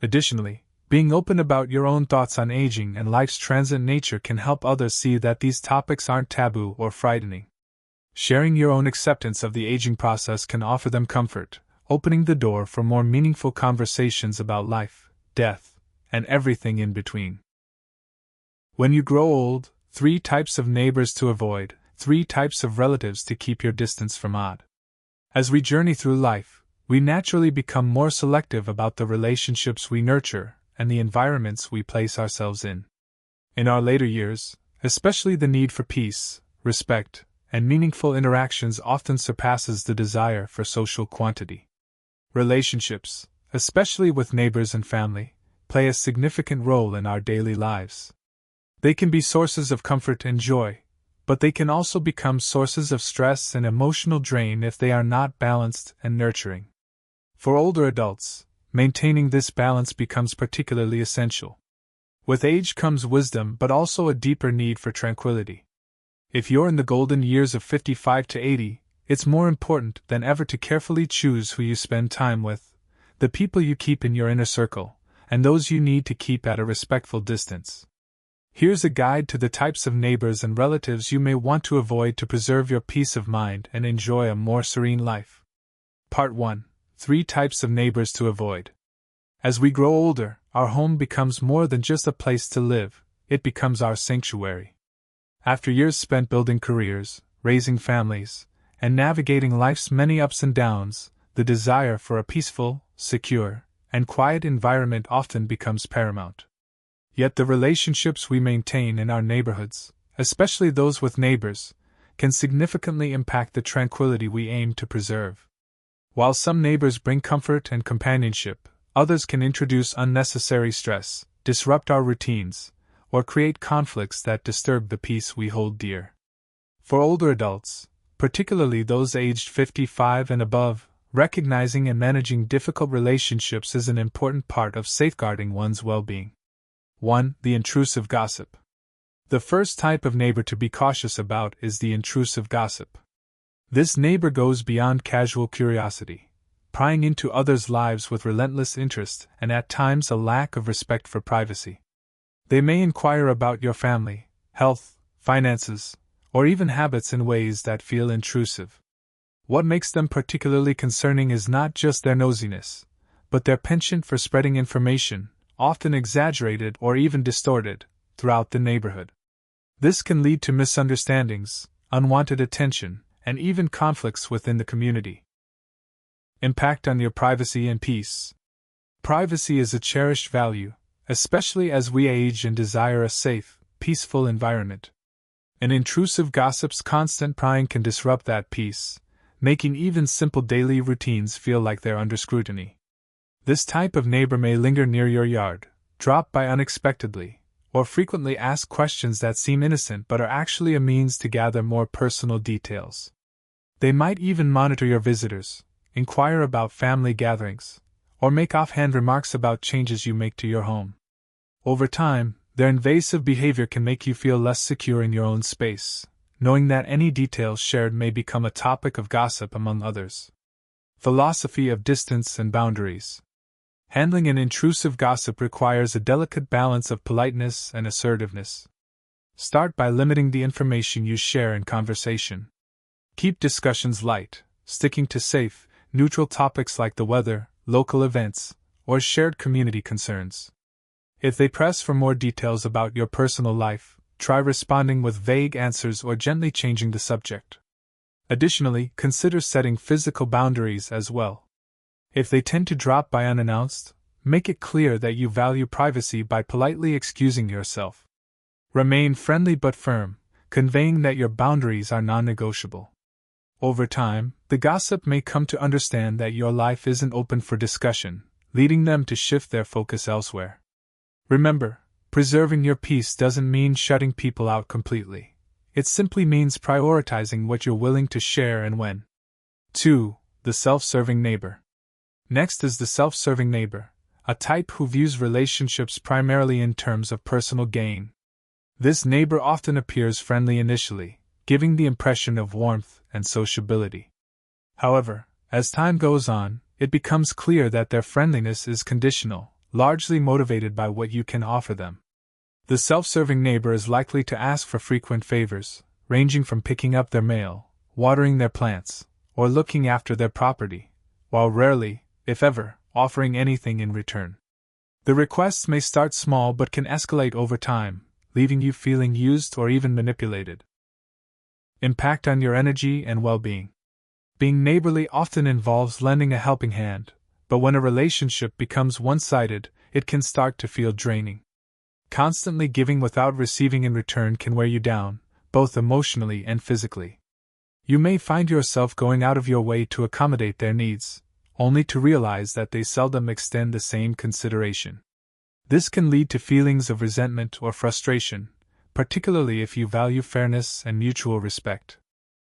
Additionally, being open about your own thoughts on aging and life's transient nature can help others see that these topics aren't taboo or frightening. Sharing your own acceptance of the aging process can offer them comfort, opening the door for more meaningful conversations about life, death, and everything in between. When you grow old, 3 types of neighbors to avoid, 3 types of relatives to keep your distance from. As we journey through life, we naturally become more selective about the relationships we nurture and the environments we place ourselves in. In our later years, especially, the need for peace, respect, and meaningful interactions often surpasses the desire for social quantity. Relationships, especially with neighbors and family, play a significant role in our daily lives. They can be sources of comfort and joy, but they can also become sources of stress and emotional drain if they are not balanced and nurturing. For older adults, maintaining this balance becomes particularly essential. With age comes wisdom, but also a deeper need for tranquility. If you're in the golden years of 55 to 80, it's more important than ever to carefully choose who you spend time with, the people you keep in your inner circle, and those you need to keep at a respectful distance. Here's a guide to the types of neighbors and relatives you may want to avoid to preserve your peace of mind and enjoy a more serene life. Part 1. 3 types of neighbors to avoid. As we grow older, our home becomes more than just a place to live, it becomes our sanctuary. After years spent building careers, raising families, and navigating life's many ups and downs, the desire for a peaceful, secure, and quiet environment often becomes paramount. Yet the relationships we maintain in our neighborhoods, especially those with neighbors, can significantly impact the tranquility we aim to preserve. While some neighbors bring comfort and companionship, others can introduce unnecessary stress, disrupt our routines, or create conflicts that disturb the peace we hold dear. For older adults, particularly those aged 55 and above, recognizing and managing difficult relationships is an important part of safeguarding one's well-being. 1. The intrusive gossip. The first type of neighbor to be cautious about is the intrusive gossip. This neighbor goes beyond casual curiosity, prying into others' lives with relentless interest and at times a lack of respect for privacy. They may inquire about your family, health, finances, or even habits in ways that feel intrusive. What makes them particularly concerning is not just their nosiness, but their penchant for spreading information, often exaggerated or even distorted, throughout the neighborhood. This can lead to misunderstandings, unwanted attention, and even conflicts within the community. Impact on your privacy and peace. Privacy is a cherished value, especially as we age and desire a safe, peaceful environment. An intrusive gossip's constant prying can disrupt that peace, making even simple daily routines feel like they're under scrutiny. This type of neighbor may linger near your yard, drop by unexpectedly, or frequently ask questions that seem innocent but are actually a means to gather more personal details. They might even monitor your visitors, inquire about family gatherings, or make offhand remarks about changes you make to your home. Over time, their invasive behavior can make you feel less secure in your own space, knowing that any details shared may become a topic of gossip among others. Philosophy of distance and boundaries. Handling an intrusive gossip requires a delicate balance of politeness and assertiveness. Start by limiting the information you share in conversation. Keep discussions light, sticking to safe, neutral topics like the weather, local events, or shared community concerns. If they press for more details about your personal life, try responding with vague answers or gently changing the subject. Additionally, consider setting physical boundaries as well. If they tend to drop by unannounced, make it clear that you value privacy by politely excusing yourself. Remain friendly but firm, conveying that your boundaries are non-negotiable. Over time, the gossip may come to understand that your life isn't open for discussion, leading them to shift their focus elsewhere. Remember, preserving your peace doesn't mean shutting people out completely. It simply means prioritizing what you're willing to share and when. 2. The self-serving neighbor. Next is the self-serving neighbor, a type who views relationships primarily in terms of personal gain. This neighbor often appears friendly initially, giving the impression of warmth and sociability. However, as time goes on, it becomes clear that their friendliness is conditional, largely motivated by what you can offer them. The self-serving neighbor is likely to ask for frequent favors, ranging from picking up their mail, watering their plants, or looking after their property, while rarely, if ever, offering anything in return. The requests may start small but can escalate over time, leaving you feeling used or even manipulated. Impact on your energy and well-being. Being neighborly often involves lending a helping hand, but when a relationship becomes one-sided, it can start to feel draining. Constantly giving without receiving in return can wear you down, both emotionally and physically. You may find yourself going out of your way to accommodate their needs, only to realize that they seldom extend the same consideration. This can lead to feelings of resentment or frustration, particularly if you value fairness and mutual respect.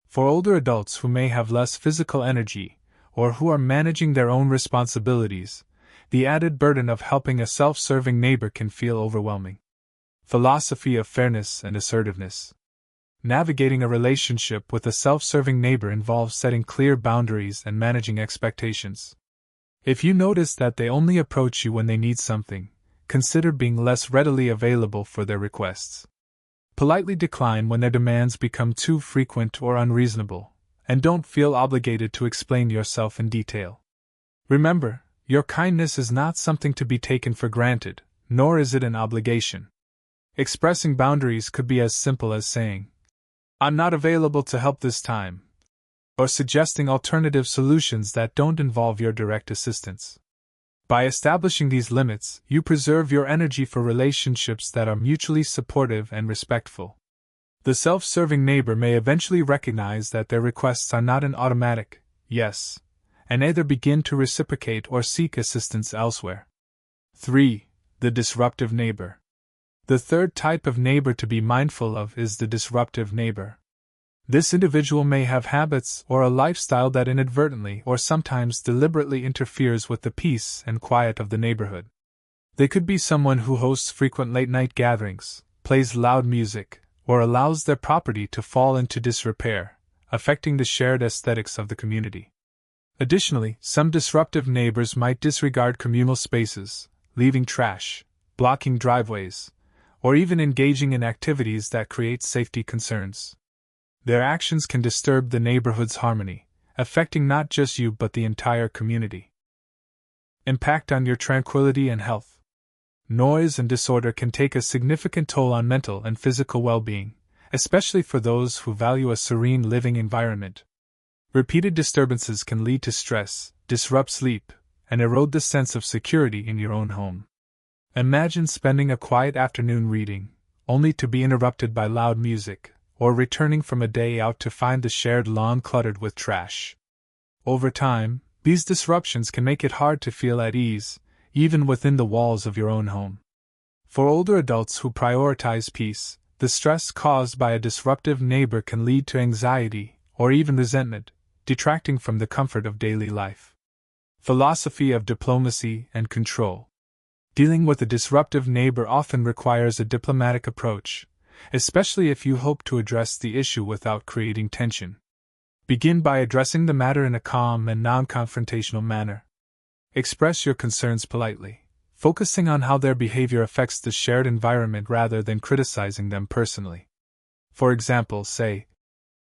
For older adults who may have less physical energy, or who are managing their own responsibilities, the added burden of helping a self-serving neighbor can feel overwhelming. Philosophy of fairness and assertiveness. Navigating a relationship with a self-serving neighbor involves setting clear boundaries and managing expectations. If you notice that they only approach you when they need something, consider being less readily available for their requests. Politely decline when their demands become too frequent or unreasonable, and don't feel obligated to explain yourself in detail. Remember, your kindness is not something to be taken for granted, nor is it an obligation. Expressing boundaries could be as simple as saying, "I'm not available to help this time," or suggesting alternative solutions that don't involve your direct assistance. By establishing these limits, you preserve your energy for relationships that are mutually supportive and respectful. The self-serving neighbor may eventually recognize that their requests are not an automatic yes, and either begin to reciprocate or seek assistance elsewhere. 3. The disruptive neighbor. The third type of neighbor to be mindful of is the disruptive neighbor. This individual may have habits or a lifestyle that inadvertently or sometimes deliberately interferes with the peace and quiet of the neighborhood. They could be someone who hosts frequent late-night gatherings, plays loud music, or allows their property to fall into disrepair, affecting the shared aesthetics of the community. Additionally, some disruptive neighbors might disregard communal spaces, leaving trash, blocking driveways, or even engaging in activities that create safety concerns. Their actions can disturb the neighborhood's harmony, affecting not just you but the entire community. Impact on your tranquility and health. Noise and disorder can take a significant toll on mental and physical well-being, especially for those who value a serene living environment. Repeated disturbances can lead to stress, disrupt sleep, and erode the sense of security in your own home. Imagine spending a quiet afternoon reading, only to be interrupted by loud music, or returning from a day out to find the shared lawn cluttered with trash. Over time, these disruptions can make it hard to feel at ease, even within the walls of your own home. For older adults who prioritize peace, the stress caused by a disruptive neighbor can lead to anxiety or even resentment, detracting from the comfort of daily life. Philosophy of diplomacy and control. Dealing with a disruptive neighbor often requires a diplomatic approach, especially if you hope to address the issue without creating tension. Begin by addressing the matter in a calm and non-confrontational manner. Express your concerns politely, focusing on how their behavior affects the shared environment rather than criticizing them personally. For example, say,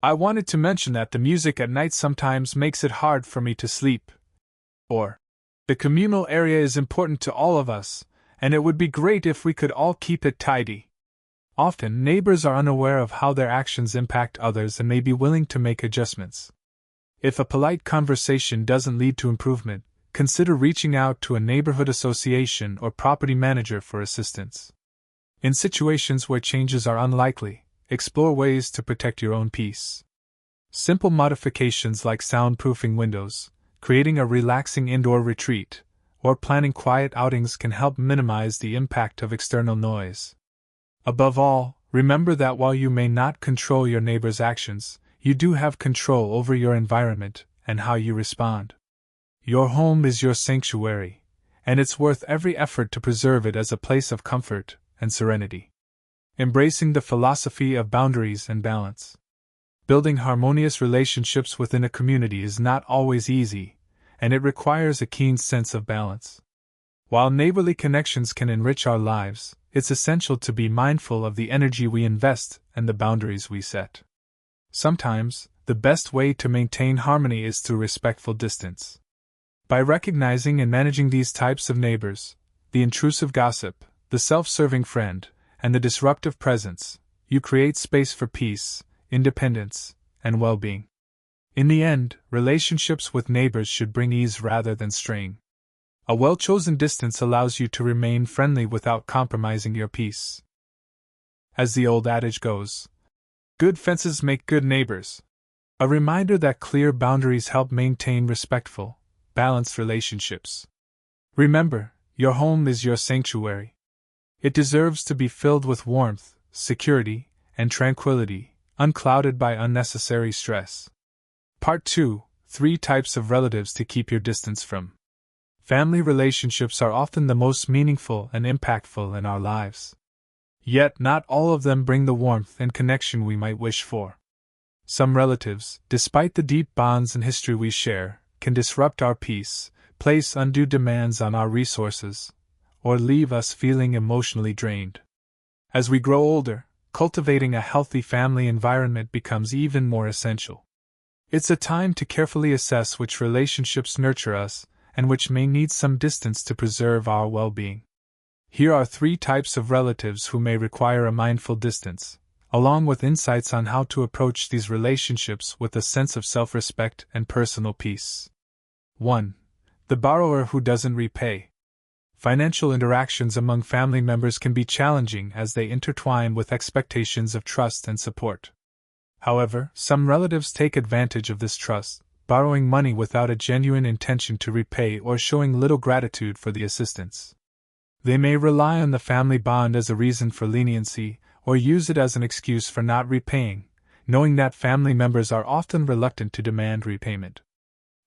"I wanted to mention that the music at night sometimes makes it hard for me to sleep." Or, "The communal area is important to all of us, and it would be great if we could all keep it tidy." Often, neighbors are unaware of how their actions impact others and may be willing to make adjustments. If a polite conversation doesn't lead to improvement, consider reaching out to a neighborhood association or property manager for assistance. In situations where changes are unlikely, explore ways to protect your own peace. Simple modifications like soundproofing windows, creating a relaxing indoor retreat, or planning quiet outings can help minimize the impact of external noise. Above all, remember that while you may not control your neighbor's actions, you do have control over your environment and how you respond. Your home is your sanctuary, and it's worth every effort to preserve it as a place of comfort and serenity. Embracing the philosophy of boundaries and balance. Building harmonious relationships within a community is not always easy, and it requires a keen sense of balance. While neighborly connections can enrich our lives, it's essential to be mindful of the energy we invest and the boundaries we set. Sometimes, the best way to maintain harmony is through respectful distance. By recognizing and managing these types of neighbors, the intrusive gossip, the self-serving friend, and the disruptive presence, you create space for peace, independence, and well-being. In the end, relationships with neighbors should bring ease rather than strain. A well-chosen distance allows you to remain friendly without compromising your peace. As the old adage goes, good fences make good neighbors. A reminder that clear boundaries help maintain respectful, balanced relationships. Remember, your home is your sanctuary. It deserves to be filled with warmth, security, and tranquility, unclouded by unnecessary stress. Part 2: 3 types of relatives to keep your distance from. Family relationships are often the most meaningful and impactful in our lives. Yet not all of them bring the warmth and connection we might wish for. Some relatives, despite the deep bonds and history we share, can disrupt our peace, place undue demands on our resources, or leave us feeling emotionally drained. As we grow older, cultivating a healthy family environment becomes even more essential. It's a time to carefully assess which relationships nurture us and which may need some distance to preserve our well-being. Here are 3 types of relatives who may require a mindful distance, along with insights on how to approach these relationships with a sense of self-respect and personal peace. 1. The borrower who doesn't repay. Financial interactions among family members can be challenging as they intertwine with expectations of trust and support. However, some relatives take advantage of this trust, borrowing money without a genuine intention to repay or showing little gratitude for the assistance. They may rely on the family bond as a reason for leniency, or use it as an excuse for not repaying, knowing that family members are often reluctant to demand repayment.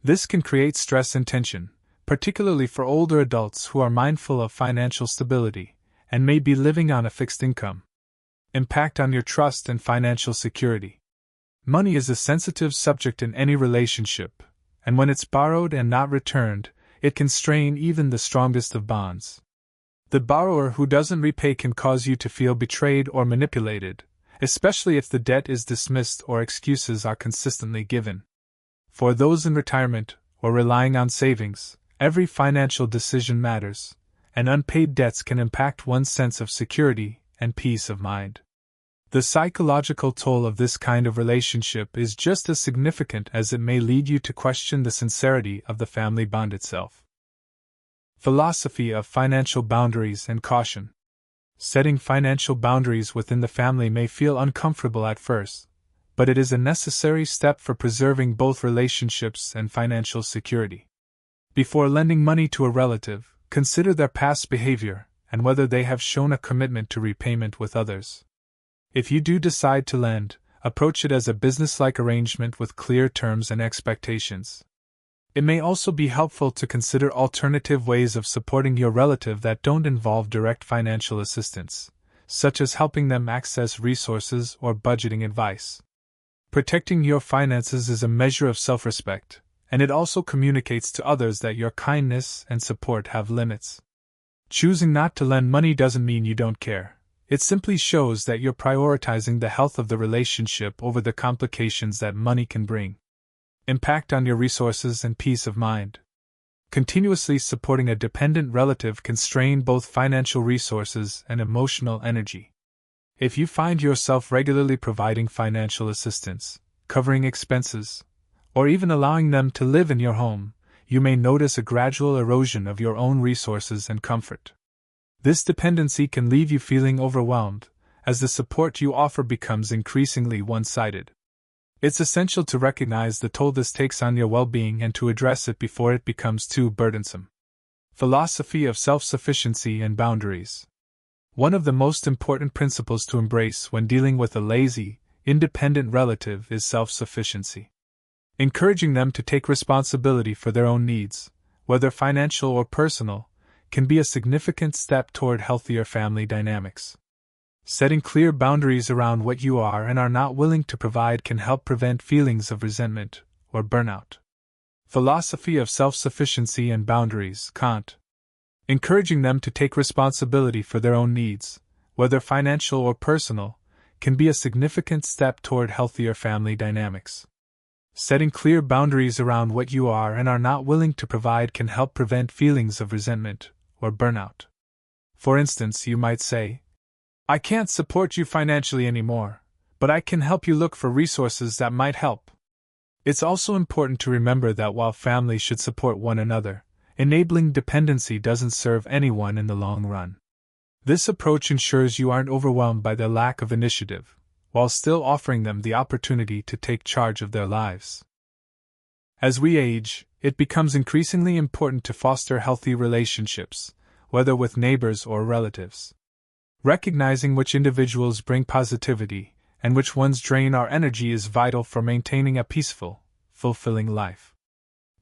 This can create stress and tension, particularly for older adults who are mindful of financial stability and may be living on a fixed income. Impact on your trust and financial security. Money is a sensitive subject in any relationship, and when it's borrowed and not returned, it can strain even the strongest of bonds. The borrower who doesn't repay can cause you to feel betrayed or manipulated, especially if the debt is dismissed or excuses are consistently given. For those in retirement or relying on savings, every financial decision matters, and unpaid debts can impact one's sense of security and peace of mind. The psychological toll of this kind of relationship is just as significant as it may lead you to question the sincerity of the family bond itself. Philosophy of financial boundaries and caution. Setting financial boundaries within the family may feel uncomfortable at first, but it is a necessary step for preserving both relationships and financial security. Before lending money to a relative, consider their past behavior and whether they have shown a commitment to repayment with others. If you do decide to lend, approach it as a business-like arrangement with clear terms and expectations. It may also be helpful to consider alternative ways of supporting your relative that don't involve direct financial assistance, such as helping them access resources or budgeting advice. Protecting your finances is a measure of self-respect, and it also communicates to others that your kindness and support have limits. Choosing not to lend money doesn't mean you don't care. It simply shows that you're prioritizing the health of the relationship over the complications that money can bring. Impact on your resources and peace of mind. Continuously supporting a dependent relative can strain both financial resources and emotional energy. If you find yourself regularly providing financial assistance, covering expenses, or even allowing them to live in your home, you may notice a gradual erosion of your own resources and comfort. This dependency can leave you feeling overwhelmed, as the support you offer becomes increasingly one-sided. It's essential to recognize the toll this takes on your well-being and to address it before it becomes too burdensome. Philosophy of self-sufficiency and boundaries. One of the most important principles to embrace when dealing with a lazy, independent relative is self-sufficiency. Encouraging them to take responsibility for their own needs, whether financial or personal, can be a significant step toward healthier family dynamics. Setting clear boundaries around what you are and are not willing to provide can help prevent feelings of resentment or burnout. Philosophy of self-sufficiency and boundaries, Kant. Encouraging them to take responsibility for their own needs, whether financial or personal, can be a significant step toward healthier family dynamics. Setting clear boundaries around what you are and are not willing to provide can help prevent feelings of resentment or burnout. For instance, you might say, "I can't support you financially anymore, but I can help you look for resources that might help." It's also important to remember that while families should support one another, enabling dependency doesn't serve anyone in the long run. This approach ensures you aren't overwhelmed by their lack of initiative, while still offering them the opportunity to take charge of their lives. As we age, it becomes increasingly important to foster healthy relationships, whether with neighbors or relatives. Recognizing which individuals bring positivity and which ones drain our energy is vital for maintaining a peaceful, fulfilling life.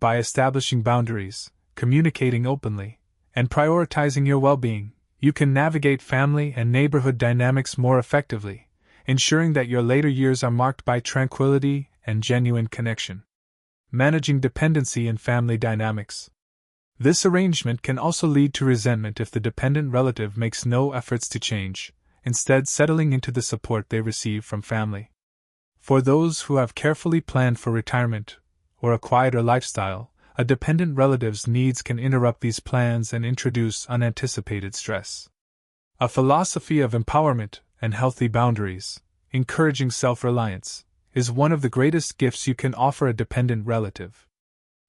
By establishing boundaries, communicating openly, and prioritizing your well-being, you can navigate family and neighborhood dynamics more effectively, ensuring that your later years are marked by tranquility and genuine connection. Managing dependency in family dynamics. This arrangement can also lead to resentment if the dependent relative makes no efforts to change, instead settling into the support they receive from family. For those who have carefully planned for retirement or a quieter lifestyle, a dependent relative's needs can interrupt these plans and introduce unanticipated stress. A philosophy of empowerment and healthy boundaries, encouraging self-reliance, is one of the greatest gifts you can offer a dependent relative.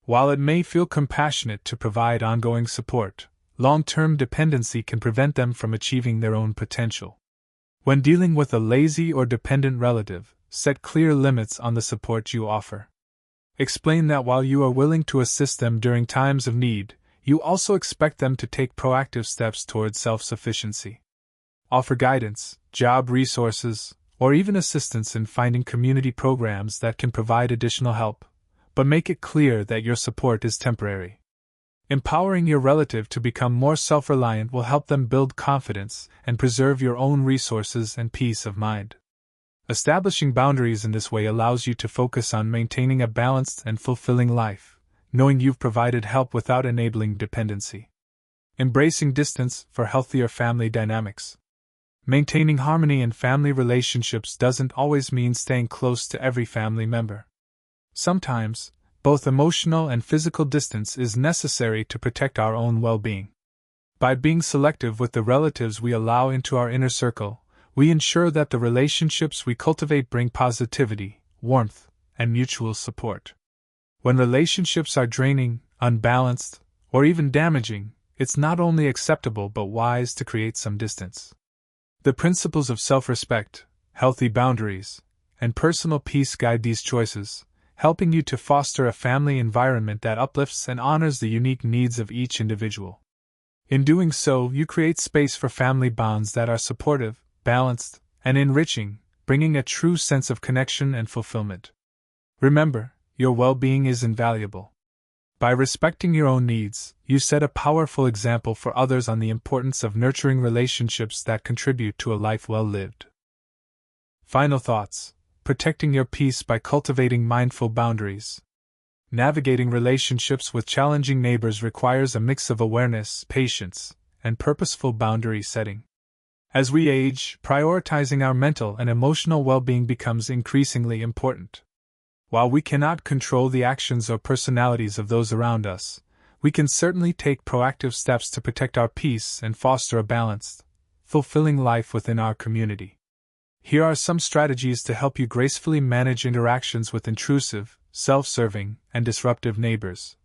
While it may feel compassionate to provide ongoing support, long-term dependency can prevent them from achieving their own potential. When dealing with a lazy or dependent relative, set clear limits on the support you offer. Explain that while you are willing to assist them during times of need, you also expect them to take proactive steps towards self-sufficiency. Offer guidance, job resources, or even assistance in finding community programs that can provide additional help, but make it clear that your support is temporary. Empowering your relative to become more self-reliant will help them build confidence and preserve your own resources and peace of mind. Establishing boundaries in this way allows you to focus on maintaining a balanced and fulfilling life, knowing you've provided help without enabling dependency. Embracing distance for healthier family dynamics. Maintaining harmony in family relationships doesn't always mean staying close to every family member. Sometimes, both emotional and physical distance is necessary to protect our own well-being. By being selective with the relatives we allow into our inner circle, we ensure that the relationships we cultivate bring positivity, warmth, and mutual support. When relationships are draining, unbalanced, or even damaging, it's not only acceptable but wise to create some distance. The principles of self-respect, healthy boundaries, and personal peace guide these choices, helping you to foster a family environment that uplifts and honors the unique needs of each individual. In doing so, you create space for family bonds that are supportive, balanced, and enriching, bringing a true sense of connection and fulfillment. Remember, your well-being is invaluable. By respecting your own needs, you set a powerful example for others on the importance of nurturing relationships that contribute to a life well lived. Final thoughts. Protecting your peace by cultivating mindful boundaries. Navigating relationships with challenging neighbors requires a mix of awareness, patience, and purposeful boundary setting. As we age, prioritizing our mental and emotional well-being becomes increasingly important. While we cannot control the actions or personalities of those around us, we can certainly take proactive steps to protect our peace and foster a balanced, fulfilling life within our community. Here are some strategies to help you gracefully manage interactions with intrusive, self-serving, and disruptive neighbors.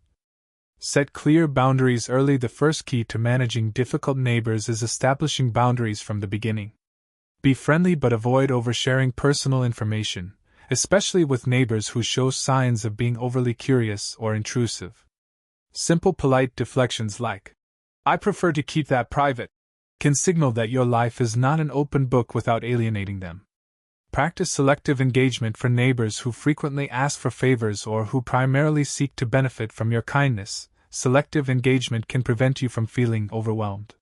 Set clear boundaries early. The first key to managing difficult neighbors is establishing boundaries from the beginning. Be friendly but avoid oversharing personal information, especially with neighbors who show signs of being overly curious or intrusive. Simple polite deflections like, "I prefer to keep that private," can signal that your life is not an open book without alienating them. Practice selective engagement for neighbors who frequently ask for favors or who primarily seek to benefit from your kindness. Selective engagement can prevent you from feeling overwhelmed.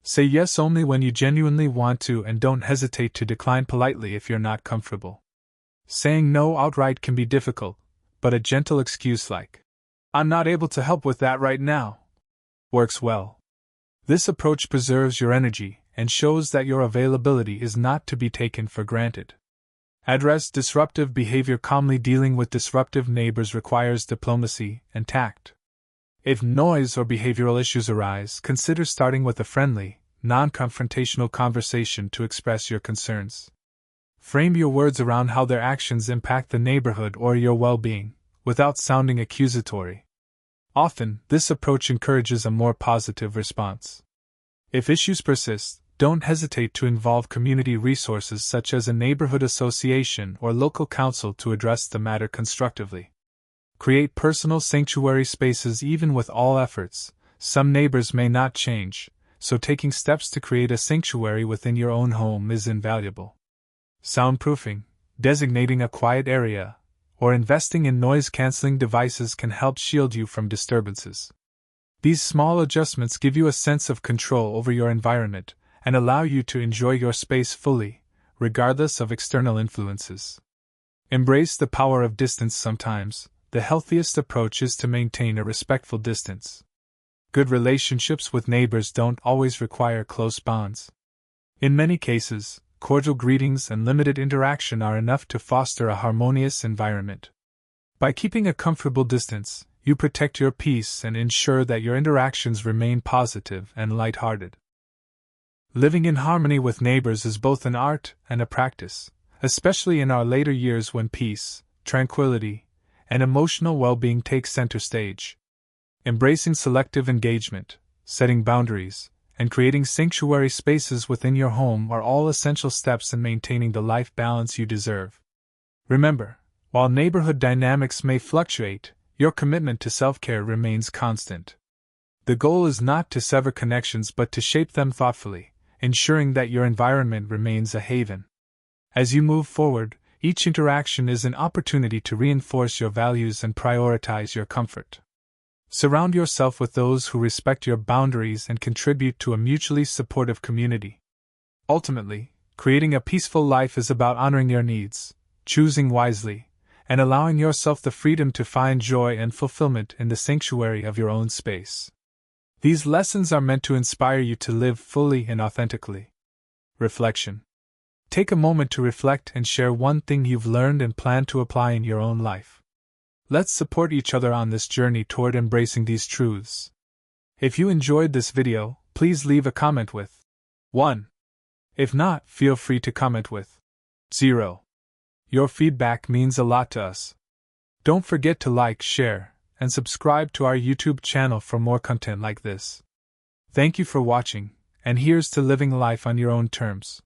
Say yes only when you genuinely want to and don't hesitate to decline politely if you're not comfortable. Saying no outright can be difficult, but a gentle excuse like, "I'm not able to help with that right now," works well. This approach preserves your energy and shows that your availability is not to be taken for granted. Address disruptive behavior calmly. Dealing with disruptive neighbors requires diplomacy and tact. If noise or behavioral issues arise, consider starting with a friendly, non-confrontational conversation to express your concerns. Frame your words around how their actions impact the neighborhood or your well-being, without sounding accusatory. Often, this approach encourages a more positive response. If issues persist, don't hesitate to involve community resources such as a neighborhood association or local council to address the matter constructively. Create personal sanctuary spaces. Even with all efforts, some neighbors may not change, so taking steps to create a sanctuary within your own home is invaluable. Soundproofing, designating a quiet area, or investing in noise-canceling devices can help shield you from disturbances. These small adjustments give you a sense of control over your environment and allow you to enjoy your space fully, regardless of external influences. Embrace the power of distance. Sometimes, the healthiest approach is to maintain a respectful distance. Good relationships with neighbors don't always require close bonds. In many cases, cordial greetings and limited interaction are enough to foster a harmonious environment. By keeping a comfortable distance, you protect your peace and ensure that your interactions remain positive and lighthearted. Living in harmony with neighbors is both an art and a practice, especially in our later years when peace, tranquility, and emotional well-being take center stage. Embracing selective engagement, setting boundaries, and creating sanctuary spaces within your home are all essential steps in maintaining the life balance you deserve. Remember, while neighborhood dynamics may fluctuate, your commitment to self-care remains constant. The goal is not to sever connections but to shape them thoughtfully, ensuring that your environment remains a haven. As you move forward, each interaction is an opportunity to reinforce your values and prioritize your comfort. Surround yourself with those who respect your boundaries and contribute to a mutually supportive community. Ultimately, creating a peaceful life is about honoring your needs, choosing wisely, and allowing yourself the freedom to find joy and fulfillment in the sanctuary of your own space. These lessons are meant to inspire you to live fully and authentically. Reflection. Take a moment to reflect and share one thing you've learned and plan to apply in your own life. Let's support each other on this journey toward embracing these truths. If you enjoyed this video, please leave a comment with 1. If not, feel free to comment with 0. Your feedback means a lot to us. Don't forget to like, share, and subscribe to our YouTube channel for more content like this. Thank you for watching, and here's to living life on your own terms.